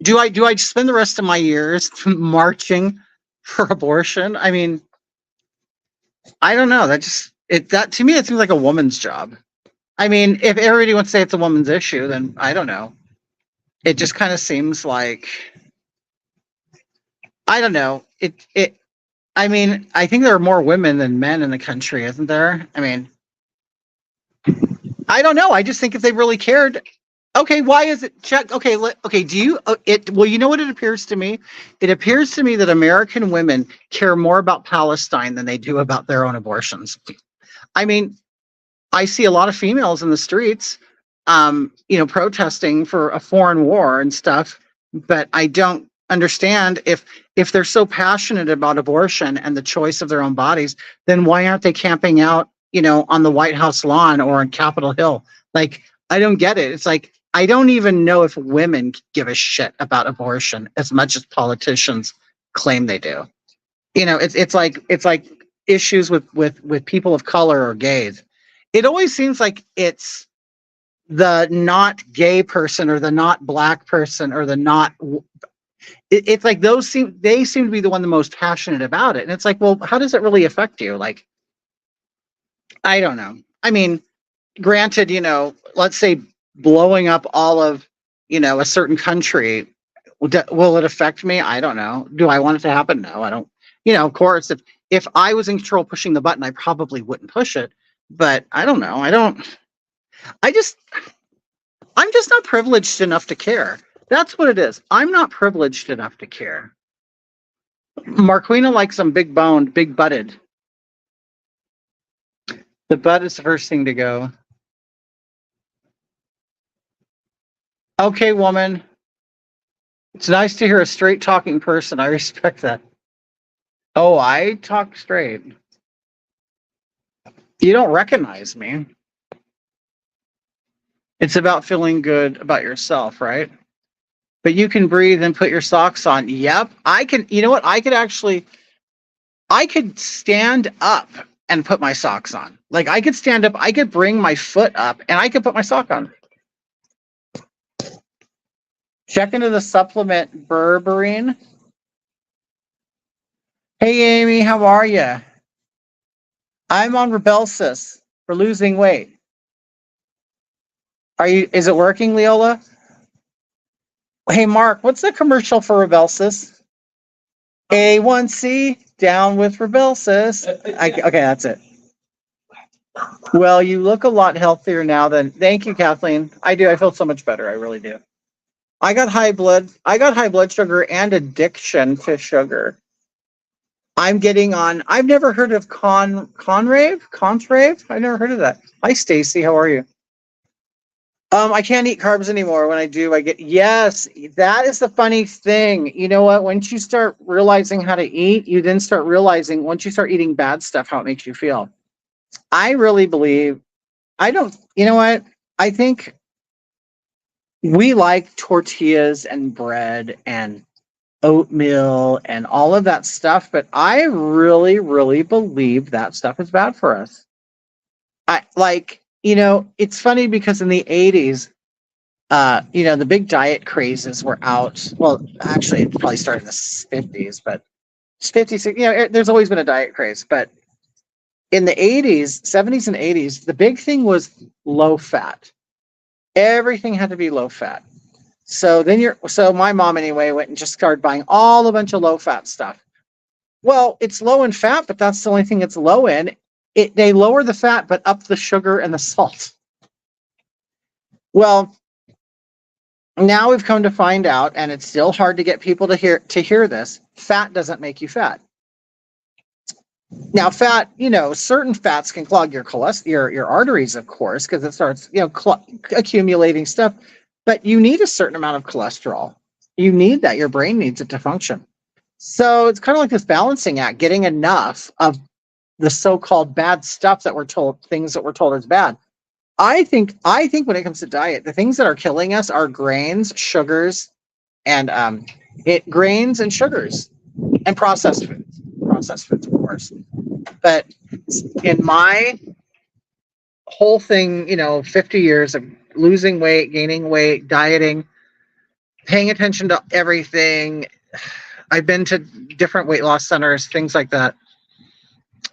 Speaker 1: do I spend the rest of my years marching for abortion? I mean, I don't know. That to me, it seems like a woman's job. I mean, if everybody wants to say it's a woman's issue, then I don't know. It just kind of seems like, I don't know. I mean, I think there are more women than men in the country, isn't there? I mean, I don't know. I just think if they really cared, okay, why is it check? Okay, do you well, you know what it appears to me? It appears to me that American women care more about Palestine than they do about their own abortions. I mean, I see a lot of females in the streets, protesting for a foreign war and stuff, but I don't understand if they're so passionate about abortion and the choice of their own bodies, then why aren't they camping out, on the White House lawn or on Capitol Hill? Like, I don't get it. It's like, I don't even know if women give a shit about abortion as much as politicians claim they do. It's like issues with people of color or gays. It always seems like it's the not gay person or the not black person or the not. It's like they seem to be the one the most passionate about it, and it's like, well, how does it really affect you? Like, I don't know. I mean, granted, let's say blowing up all of a certain country, will it affect me? I don't know. Do I want it to happen? No, I don't. Of course, if I was in control pushing the button, I probably wouldn't push it. But I don't know. I'm just not privileged enough to care. That's what it is. I'm not privileged enough to care. Marquina likes them big boned, big butted. The butt is the first thing to go. Okay, woman. It's nice to hear a straight talking person. I respect that. Oh, I talk straight. You don't recognize me. It's about feeling good about yourself, right? But you can breathe and put your socks on. Yep. I can, you know what? I could stand up and put my socks on. Like I could stand up, I could bring my foot up and I could put my sock on. Check into the supplement berberine. Hey, Amy, how are you? I'm on Rebelsis for losing weight. Is it working, Leola? Hey, Mark, what's the commercial for Rebelsis? A1C, down with Rebelsis. Okay, that's it. Well, you look a lot healthier now than. Thank you, Kathleen. I do. I feel so much better. I really do. I got high blood sugar and addiction to sugar. I'm getting on. I've never heard of Conrave. I've never heard of that. Hi, Stacy. How are you? I can't eat carbs anymore. When I do, I get, yes, that is the funny thing. You know what? Once you start realizing how to eat, you then start realizing once you start eating bad stuff, how it makes you feel. I really believe, you know what? I think we like tortillas and bread and oatmeal and all of that stuff, but I really, really believe that stuff is bad for us. It's funny because in the 80s, the big diet crazes were out. Well, actually, it probably started in the 50s, but 50s, there's always been a diet craze. But in the 80s, 70s, and 80s, the big thing was low fat. Everything had to be low fat. So my mom anyway went and just started buying a bunch of low fat stuff. Well, it's low in fat, but that's the only thing it's low in. They lower the fat, but up the sugar and the salt. Well, now we've come to find out, and it's still hard to get people to hear this. Fat doesn't make you fat. Now, fat, certain fats can clog your your arteries, of course, because it starts, accumulating stuff. But you need a certain amount of cholesterol. You need that. Your brain needs it to function. So it's kind of like this balancing act, getting enough of the so-called bad stuff that we're told, things that we're told is bad. I think when it comes to diet, the things that are killing us are grains, sugars, and grains and sugars, and processed foods, of course. But in my whole thing, 50 years of losing weight, gaining weight, dieting, paying attention to everything, I've been to different weight loss centers, things like that.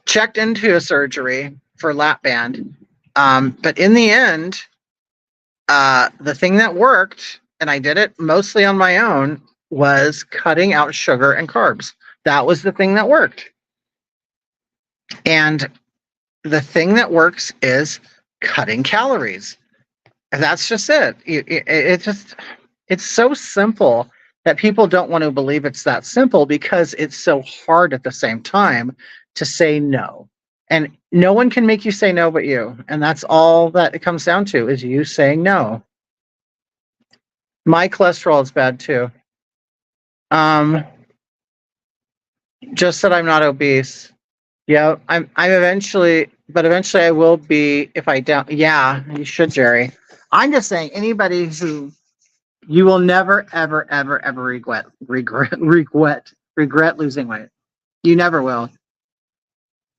Speaker 1: Checked into a surgery for lap band. But in the end, the thing that worked, and I did it mostly on my own, was cutting out sugar and carbs. That was the thing that worked. And the thing that works is cutting calories. And that's just it. It's so simple that people don't want to believe it's that simple because it's so hard at the same time to say no. And no one can make you say no but you. And that's all that it comes down to, is you saying no. My cholesterol is bad too. Just that I'm not obese. Yeah, I'm eventually I will be if I don't. Yeah, you should, Jerry. I'm just saying, anybody who you will never, ever, ever, ever regret losing weight. You never will.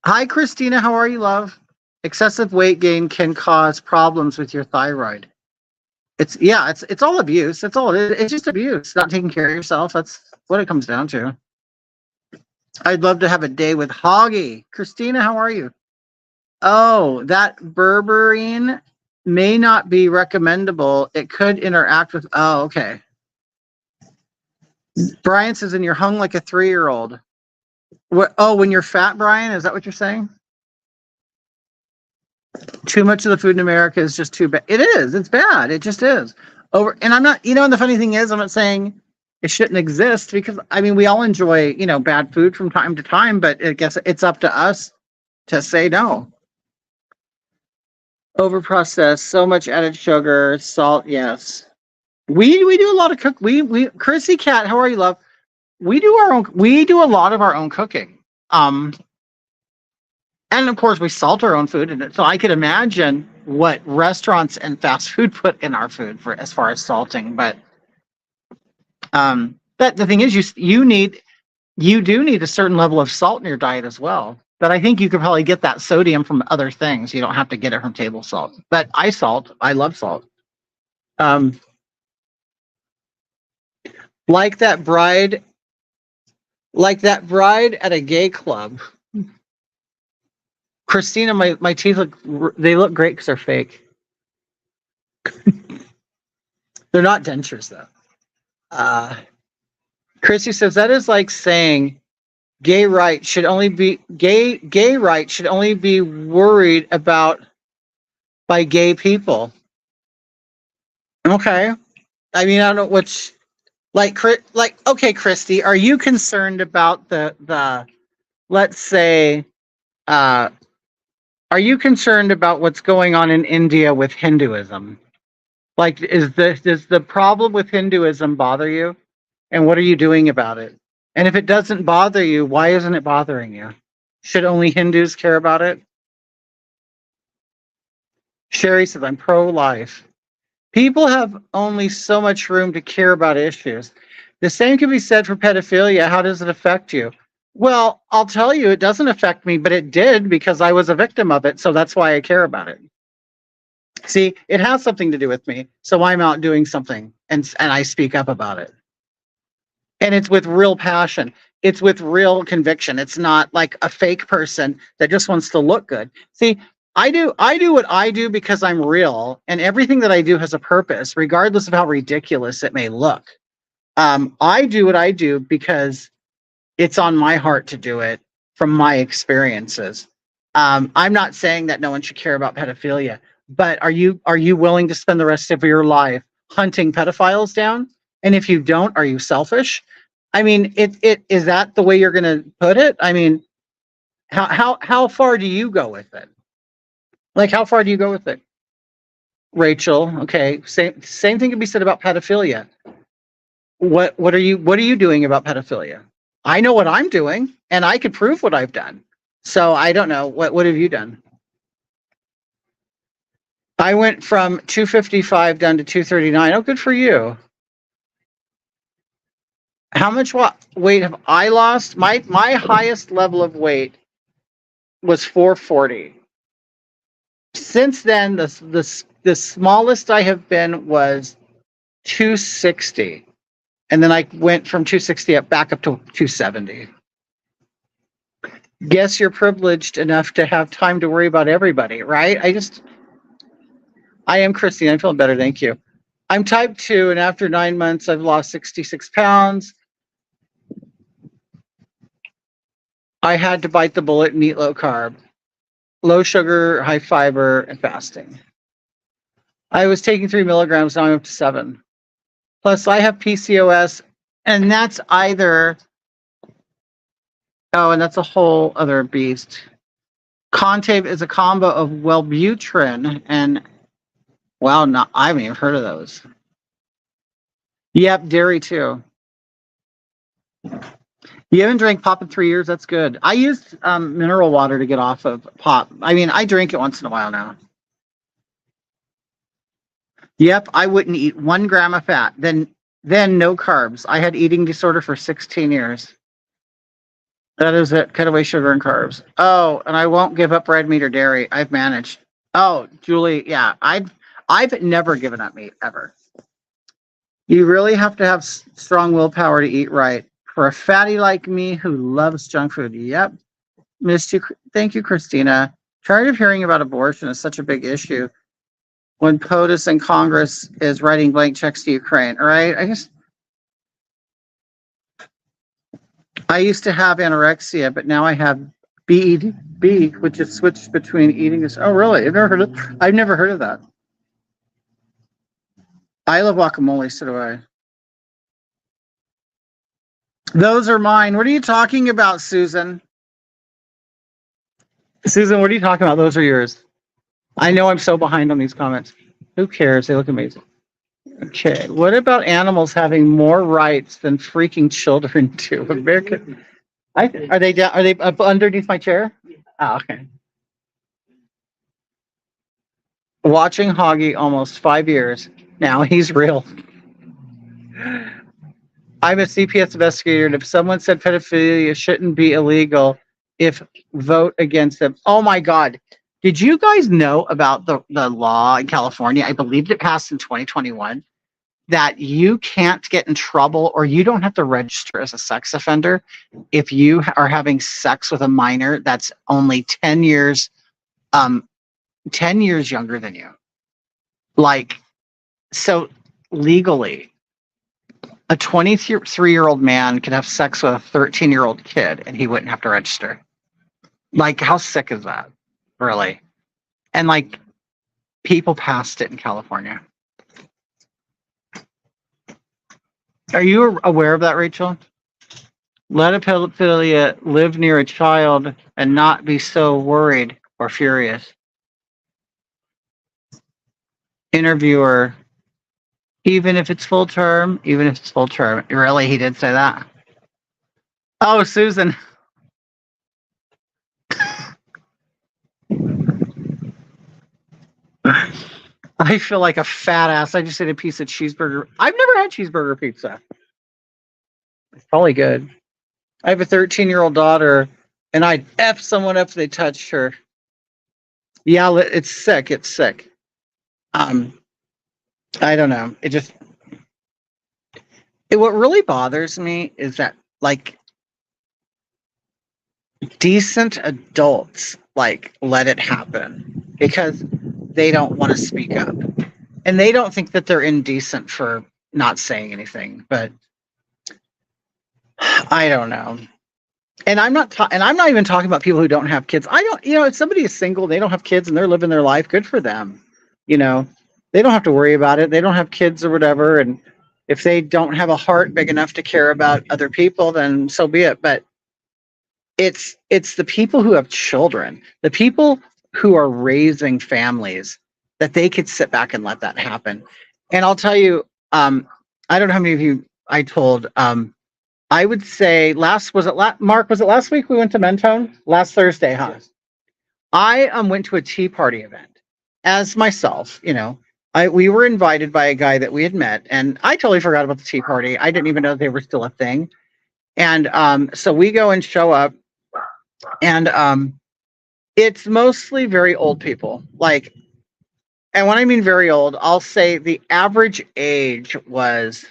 Speaker 1: Hi, Christina. How are you, love? Excessive weight gain can cause problems with your thyroid. It's all abuse. It's just abuse. Not taking care of yourself. That's what it comes down to. I'd love to have a day with Hoggy. Christina, how are you? Oh, that berberine may not be recommendable. It could interact with. Oh, okay. Brian says, and you're hung like a 3-year-old. What? Oh, when you're fat, Brian? Is that what you're saying? Too much of the food in America is just too bad. It is. It's bad. It just is. And I'm not, and the funny thing is, I'm not saying it shouldn't exist, because, we all enjoy, bad food from time to time, but I guess it's up to us to say no. Overprocessed, so much added sugar, salt. Yes, we do a lot of cook. We Chrissy Cat, how are you, love? We do our own. We do a lot of our own cooking. Um, and of course we salt our own food, and so I could imagine what restaurants and fast food put in our food for as far as salting. But that the thing is, you do need a certain level of salt in your diet as well. But I think you could probably get that sodium from other things. You don't have to get it from table salt. But I salt. I love salt. Um, like that bride, like that bride at a gay club. Christina, my teeth they look great because they're fake. They're not dentures though. Chrissy says that is like saying gay rights should only be worried about by gay people. Okay. I mean, I don't know what's like okay, Christy, are you concerned about the let's say are you concerned about what's going on in India with Hinduism? Like does the problem with Hinduism bother you? And what are you doing about it? And if it doesn't bother you, why isn't it bothering you? Should only Hindus care about it? Sherry says, I'm pro-life. People have only so much room to care about issues. The same can be said for pedophilia. How does it affect you? Well, I'll tell you, it doesn't affect me, but it did because I was a victim of it. So that's why I care about it. See, it has something to do with me. So I'm out doing something and I speak up about it. And it's with real passion. It's with real conviction. It's not like a fake person that just wants to look good. See, I do what I do because I'm real, and everything that I do has a purpose, regardless of how ridiculous it may look. I do what I do because it's on my heart to do it from my experiences. I'm not saying that no one should care about pedophilia, but are you willing to spend the rest of your life hunting pedophiles down? And if you don't, are you selfish? I mean, it is that the way you're going to put it? I mean, how far do you go with it? Like, how far do you go with it? Rachel, okay, same thing can be said about pedophilia. What are you doing about pedophilia? I know what I'm doing, and I could prove what I've done. So I don't know. What have you done? I went from 255 down to 239. Oh, good for you. How much weight have I lost? My highest level of weight was 440. Since then, the smallest I have been was 260. And then I went from 260 back up to 270. Guess you're privileged enough to have time to worry about everybody, right? I am Christine. I'm feeling better. Thank you. I'm type 2, and after 9 months, I've lost 66 pounds. I had to bite the bullet and eat low carb, low sugar, high fiber, and fasting. I was taking 3 milligrams. Now I'm up to 7. Plus, I have PCOS, and that's either. Oh, and that's a whole other beast. Contave is a combo of Wellbutrin and, wow, I haven't even heard of those. Yep, dairy too. You haven't drank pop in 3 years? That's good. I used mineral water to get off of pop. I mean, I drink it once in a while now. Yep, I wouldn't eat 1 gram of fat. Then no carbs. I had eating disorder for 16 years. That is it. Cut away sugar and carbs. Oh, and I won't give up red meat or dairy. I've managed. Oh, Julie, yeah, I've never given up meat ever. You really have to have strong willpower to eat right. For a fatty like me who loves junk food. Yep. Missed you. Thank you, Christina. Tired of hearing about abortion is such a big issue when POTUS in Congress is writing blank checks to Ukraine. All right. I used to have anorexia, but now I have BED, which is switched between eating this. Oh, really? I've never heard of that. I love guacamole, so do I. Those are mine. What are you talking about, Susan? Susan, what are you talking about? Those are yours. I know I'm so behind on these comments. Who cares? They look amazing. Okay. What about animals having more rights than freaking children do? America. Are they down? Are they up underneath my chair? Oh, okay. Watching Hoggy almost 5 years now. He's real. I'm a CPS investigator, and if someone said pedophilia shouldn't be illegal, if vote against them. Oh my God. Did you guys know about the law in California? I believe it passed in 2021 that you can't get in trouble or you don't have to register as a sex offender if you are having sex with a minor that's only 10 years 10 years younger than you. Like, so legally, a 23-year-old man could have sex with a 13-year-old kid and he wouldn't have to register. Like, how sick is that? Really? And like, people passed it in California. Are you aware of that, Rachel? Let a pedophilia live near a child and not be so worried or furious. Interviewer, even if it's full term, Really, he did say that? Oh, Susan. I feel like a fat ass. I just ate a piece of cheeseburger. I've never had cheeseburger pizza. It's probably good. I have a 13-year-old daughter, and I'd F someone up if they touched her. Yeah, it's sick. It's sick. I don't know. What really bothers me is that, like, decent adults, like, let it happen because they don't want to speak up. And they don't think that they're indecent for not saying anything, but I don't know. And I'm not even talking about people who don't have kids. If somebody is single, they don't have kids and they're living their life, good for them. They don't have to worry about it. They don't have kids or whatever. And if they don't have a heart big enough to care about other people, then so be it. But it's the people who have children, the people who are raising families, that they could sit back and let that happen. And I'll tell you, I don't know how many of you I told, I would say Mark, was it last week we went to Mentone? Last Thursday, huh? I went to a tea party event as myself, we were invited by a guy that we had met, and I totally forgot about the tea party. I didn't even know they were still a thing. And so we go and show up, and it's mostly very old people. Like, and when I mean very old, I'll say the average age was,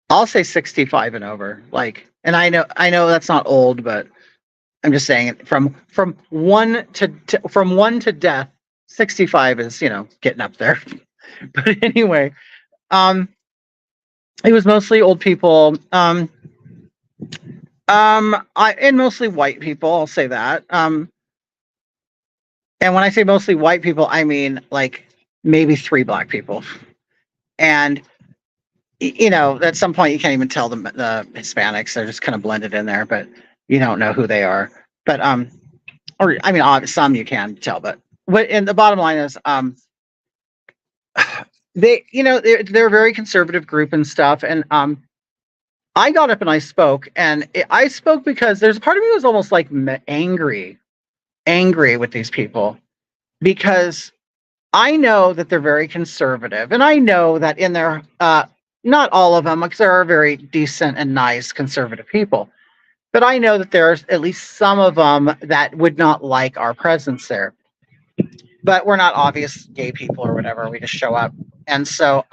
Speaker 1: I'll say 65 and over. Like, and I know that's not old, but I'm just saying it from one to death. 65 is, getting up there. But anyway, it was mostly old people. And mostly white people, I'll say that. And when I say mostly white people, I mean like maybe 3 black people. And at some point you can't even tell the Hispanics; they're just kind of blended in there, but you don't know who they are. But some you can tell, but and the bottom line is, they're a very conservative group and stuff. And I got up and I spoke, and I spoke because there's a part of me that was almost like angry with these people, because I know that they're very conservative, and I know that in their not all of them, because there are very decent and nice conservative people, but I know that there's at least some of them that would not like our presence there. But we're not obvious gay people or whatever. We just show up. And so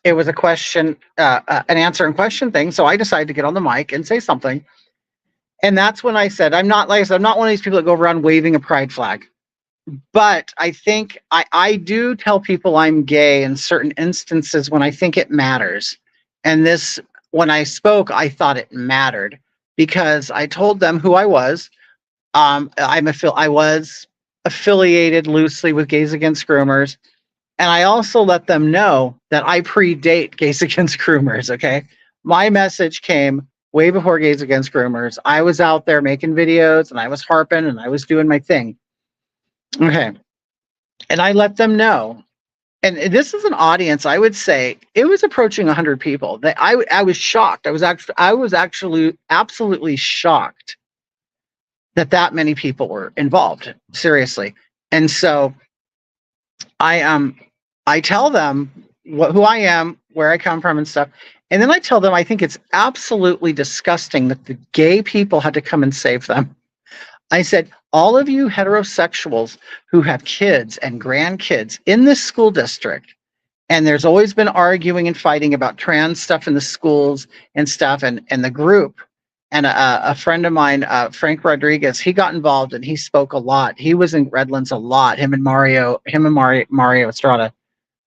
Speaker 1: it was a question, an answer and question thing. So I decided to get on the mic and say something. And that's when I said, I'm not one of these people that go around waving a pride flag. But I think I do tell people I'm gay in certain instances when I think it matters. And when I spoke, I thought it mattered because I told them who I was. I was affiliated loosely with Gays Against Groomers. And I also let them know that I predate Gays Against Groomers, okay? My message came way before Gays Against Groomers. I was out there making videos, and I was harping, and I was doing my thing. Okay. And I let them know. And this is an audience, I would say it was approaching 100 people. I was shocked. I was actually absolutely shocked that many people were involved. Seriously. And so I tell them who I am, where I come from and stuff. And then I tell them I think it's absolutely disgusting that the gay people had to come and save them. I said, all of you heterosexuals who have kids and grandkids in this school district, and there's always been arguing and fighting about trans stuff in the schools and stuff, and the group. And a friend of mine, Frank Rodriguez, he got involved and he spoke a lot. He was in Redlands a lot. Him and Mario Estrada,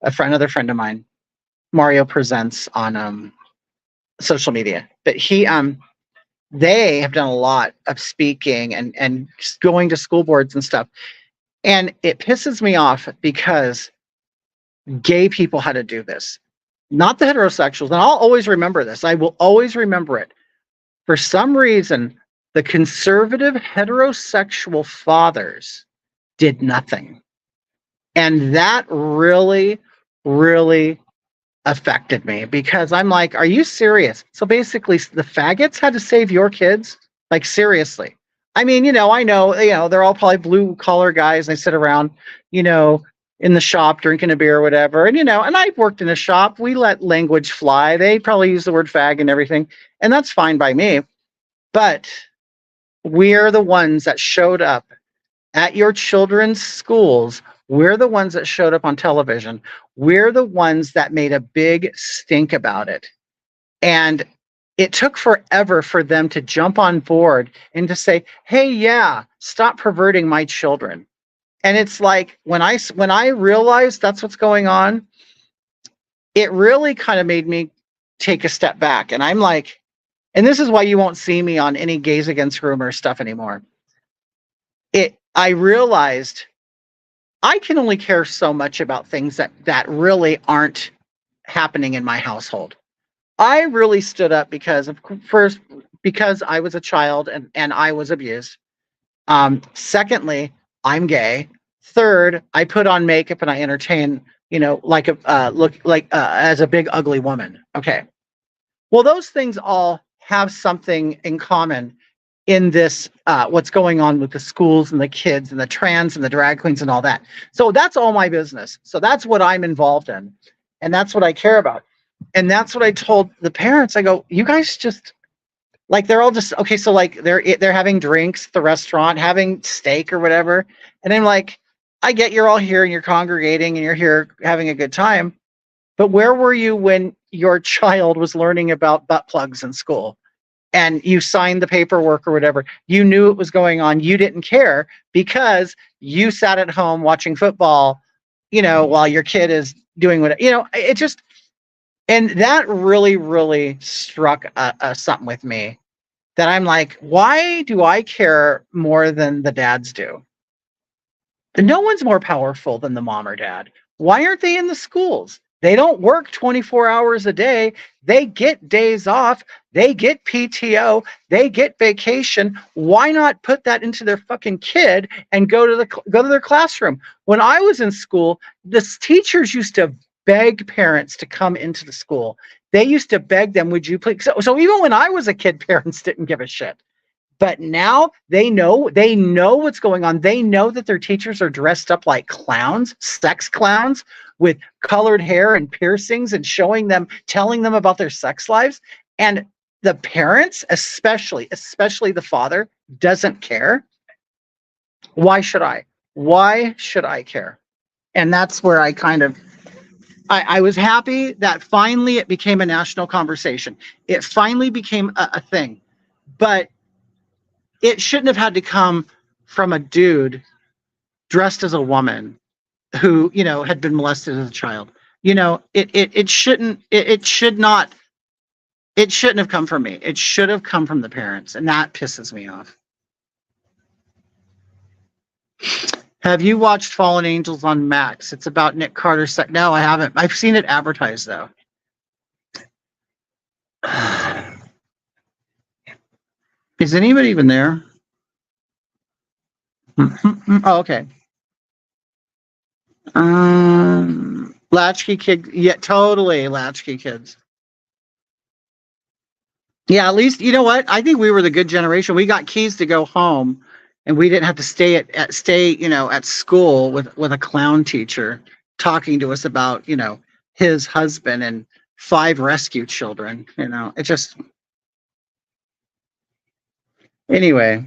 Speaker 1: another friend of mine. Mario presents on social media, but they have done a lot of speaking and going to school boards and stuff. And it pisses me off because gay people had to do this, not the heterosexuals. And I'll always remember this. I will always remember it. For some reason, the conservative heterosexual fathers did nothing. And that really, really affected me because I'm like, are you serious? So basically, the faggots had to save your kids? Like, seriously. I mean, I know, they're all probably blue collar guys. They sit around, in the shop drinking a beer or whatever. And, and I've worked in a shop. We let language fly. They probably use the word fag and everything. And that's fine by me. But we're the ones that showed up at your children's schools. We're the ones that showed up on television. We're the ones that made a big stink about it. And it took forever for them to jump on board and to say, hey, yeah, stop perverting my children. And it's like, when I realized that's what's going on, it really kind of made me take a step back. And I'm like, and this is why you won't see me on any Gays Against Rumors stuff anymore. I realized I can only care so much about things that really aren't happening in my household. I really stood up because I was a child and I was abused. Secondly, I'm gay. Third, I put on makeup and I entertain, like as a big ugly woman. Okay. Well, those things all have something in common in this, what's going on with the schools and the kids and the trans and the drag queens and all that. So that's all my business. So that's what I'm involved in. And that's what I care about. And that's what I told the parents. I go, you guys just, like, they're all just, okay, so like they're having drinks at the restaurant, having steak or whatever. And I'm like, I get you're all here and you're congregating and you're here having a good time. But where were you when your child was learning about butt plugs in school? And you signed the paperwork or whatever. You knew it was going on. You didn't care because you sat at home watching football, while your kid is doing what, it just, and that really, really struck something with me that I'm like, why do I care more than the dads do? No one's more powerful than the mom or dad. Why aren't they in the schools? They don't work 24 hours a day. They get days off. They get PTO. They get vacation. Why not put that into their fucking kid and go to their classroom? When I was in school, the teachers used to beg parents to come into the school. They used to beg them, would you please? So even when I was a kid, parents didn't give a shit. But now they know what's going on. They know that their teachers are dressed up like clowns, sex clowns, with colored hair and piercings and telling them about their sex lives. And the parents, especially the father, doesn't care. Why should I? Why should I care? And that's where I was happy that finally it became a national conversation. It finally became a thing. But it shouldn't have had to come from a dude dressed as a woman who, had been molested as a child. It shouldn't have come from me. It should have come from the parents. And that pisses me off. Have you watched Fallen Angels on Max? It's about Nick Carter's sex. No, I haven't. I've seen it advertised though. Is anybody even there? Oh, okay. Latchkey kid. Yeah, totally. Latchkey kids. Yeah, at least you know what? I think we were the good generation. We got keys to go home, and we didn't have to stay at school with a clown teacher talking to us about his husband and 5 rescue children. It just anyway.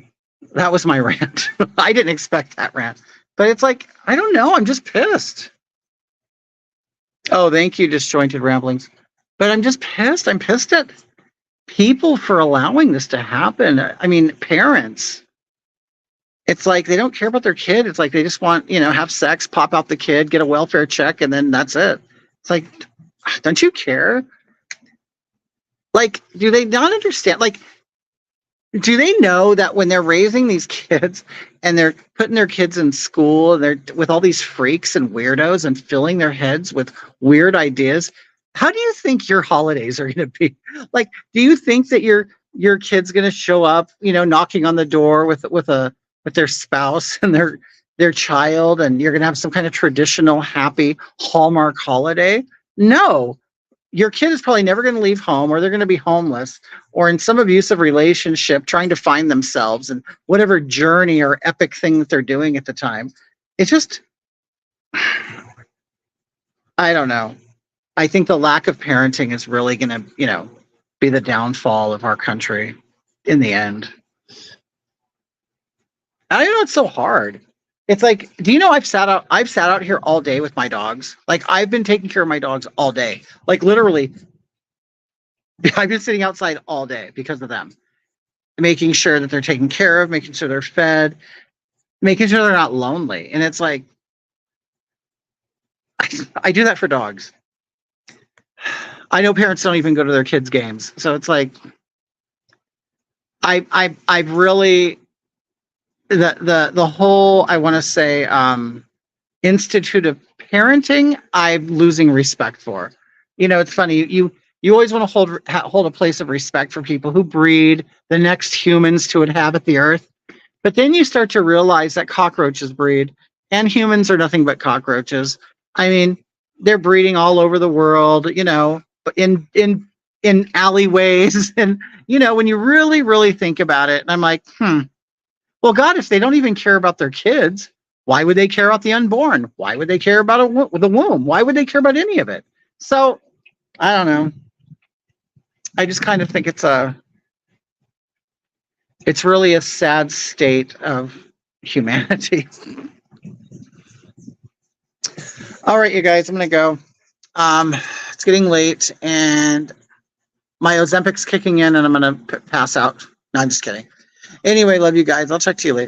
Speaker 1: That was my rant. I didn't expect that rant, but it's like I don't know. I'm just pissed. Oh, thank you, disjointed ramblings. But I'm just pissed. I'm pissed at people for allowing this to happen. I mean, parents. It's like they don't care about their kid. It's like they just want, have sex, pop out the kid, get a welfare check, and then that's it. It's like, don't you care? Like, do they not understand? Like, do they know that when they're raising these kids and they're putting their kids in school and they're with all these freaks and weirdos and filling their heads with weird ideas, how do you think your holidays are going to be? Like, do you think that your kid's going to show up, knocking on the door with their spouse and their child, and you're going to have some kind of traditional happy Hallmark holiday? No. Your kid is probably never going to leave home, or they're going to be homeless or in some abusive relationship trying to find themselves and whatever journey or epic thing that they're doing at the time. It just, I don't know. I think the lack of parenting is really going to, be the downfall of our country in the end. I know it's so hard. It's like, do you know I've sat out here all day with my dogs. Like I've been taking care of my dogs all day. Like literally, I've been sitting outside all day because of them. Making sure that they're taken care of, making sure they're fed, making sure they're not lonely. And it's like, I do that for dogs. I know parents don't even go to their kids' games. So it's like, I really, the whole, I want to say, institute of parenting, I'm losing respect for. It's funny. You always want to hold a place of respect for people who breed the next humans to inhabit the earth. But then you start to realize that cockroaches breed and humans are nothing but cockroaches. I mean, they're breeding all over the world, in alleyways. And, when you really, really think about it, and I'm like, well, God, if they don't even care about their kids, why would they care about the unborn? Why would they care about the womb? Why would they care about any of it? So, I don't know. I just kind of think it's really a sad state of humanity. All right, you guys, I'm going to go. It's getting late, and my Ozempic's kicking in, and I'm going to pass out. No, I'm just kidding. Anyway, love you guys. I'll talk to you later.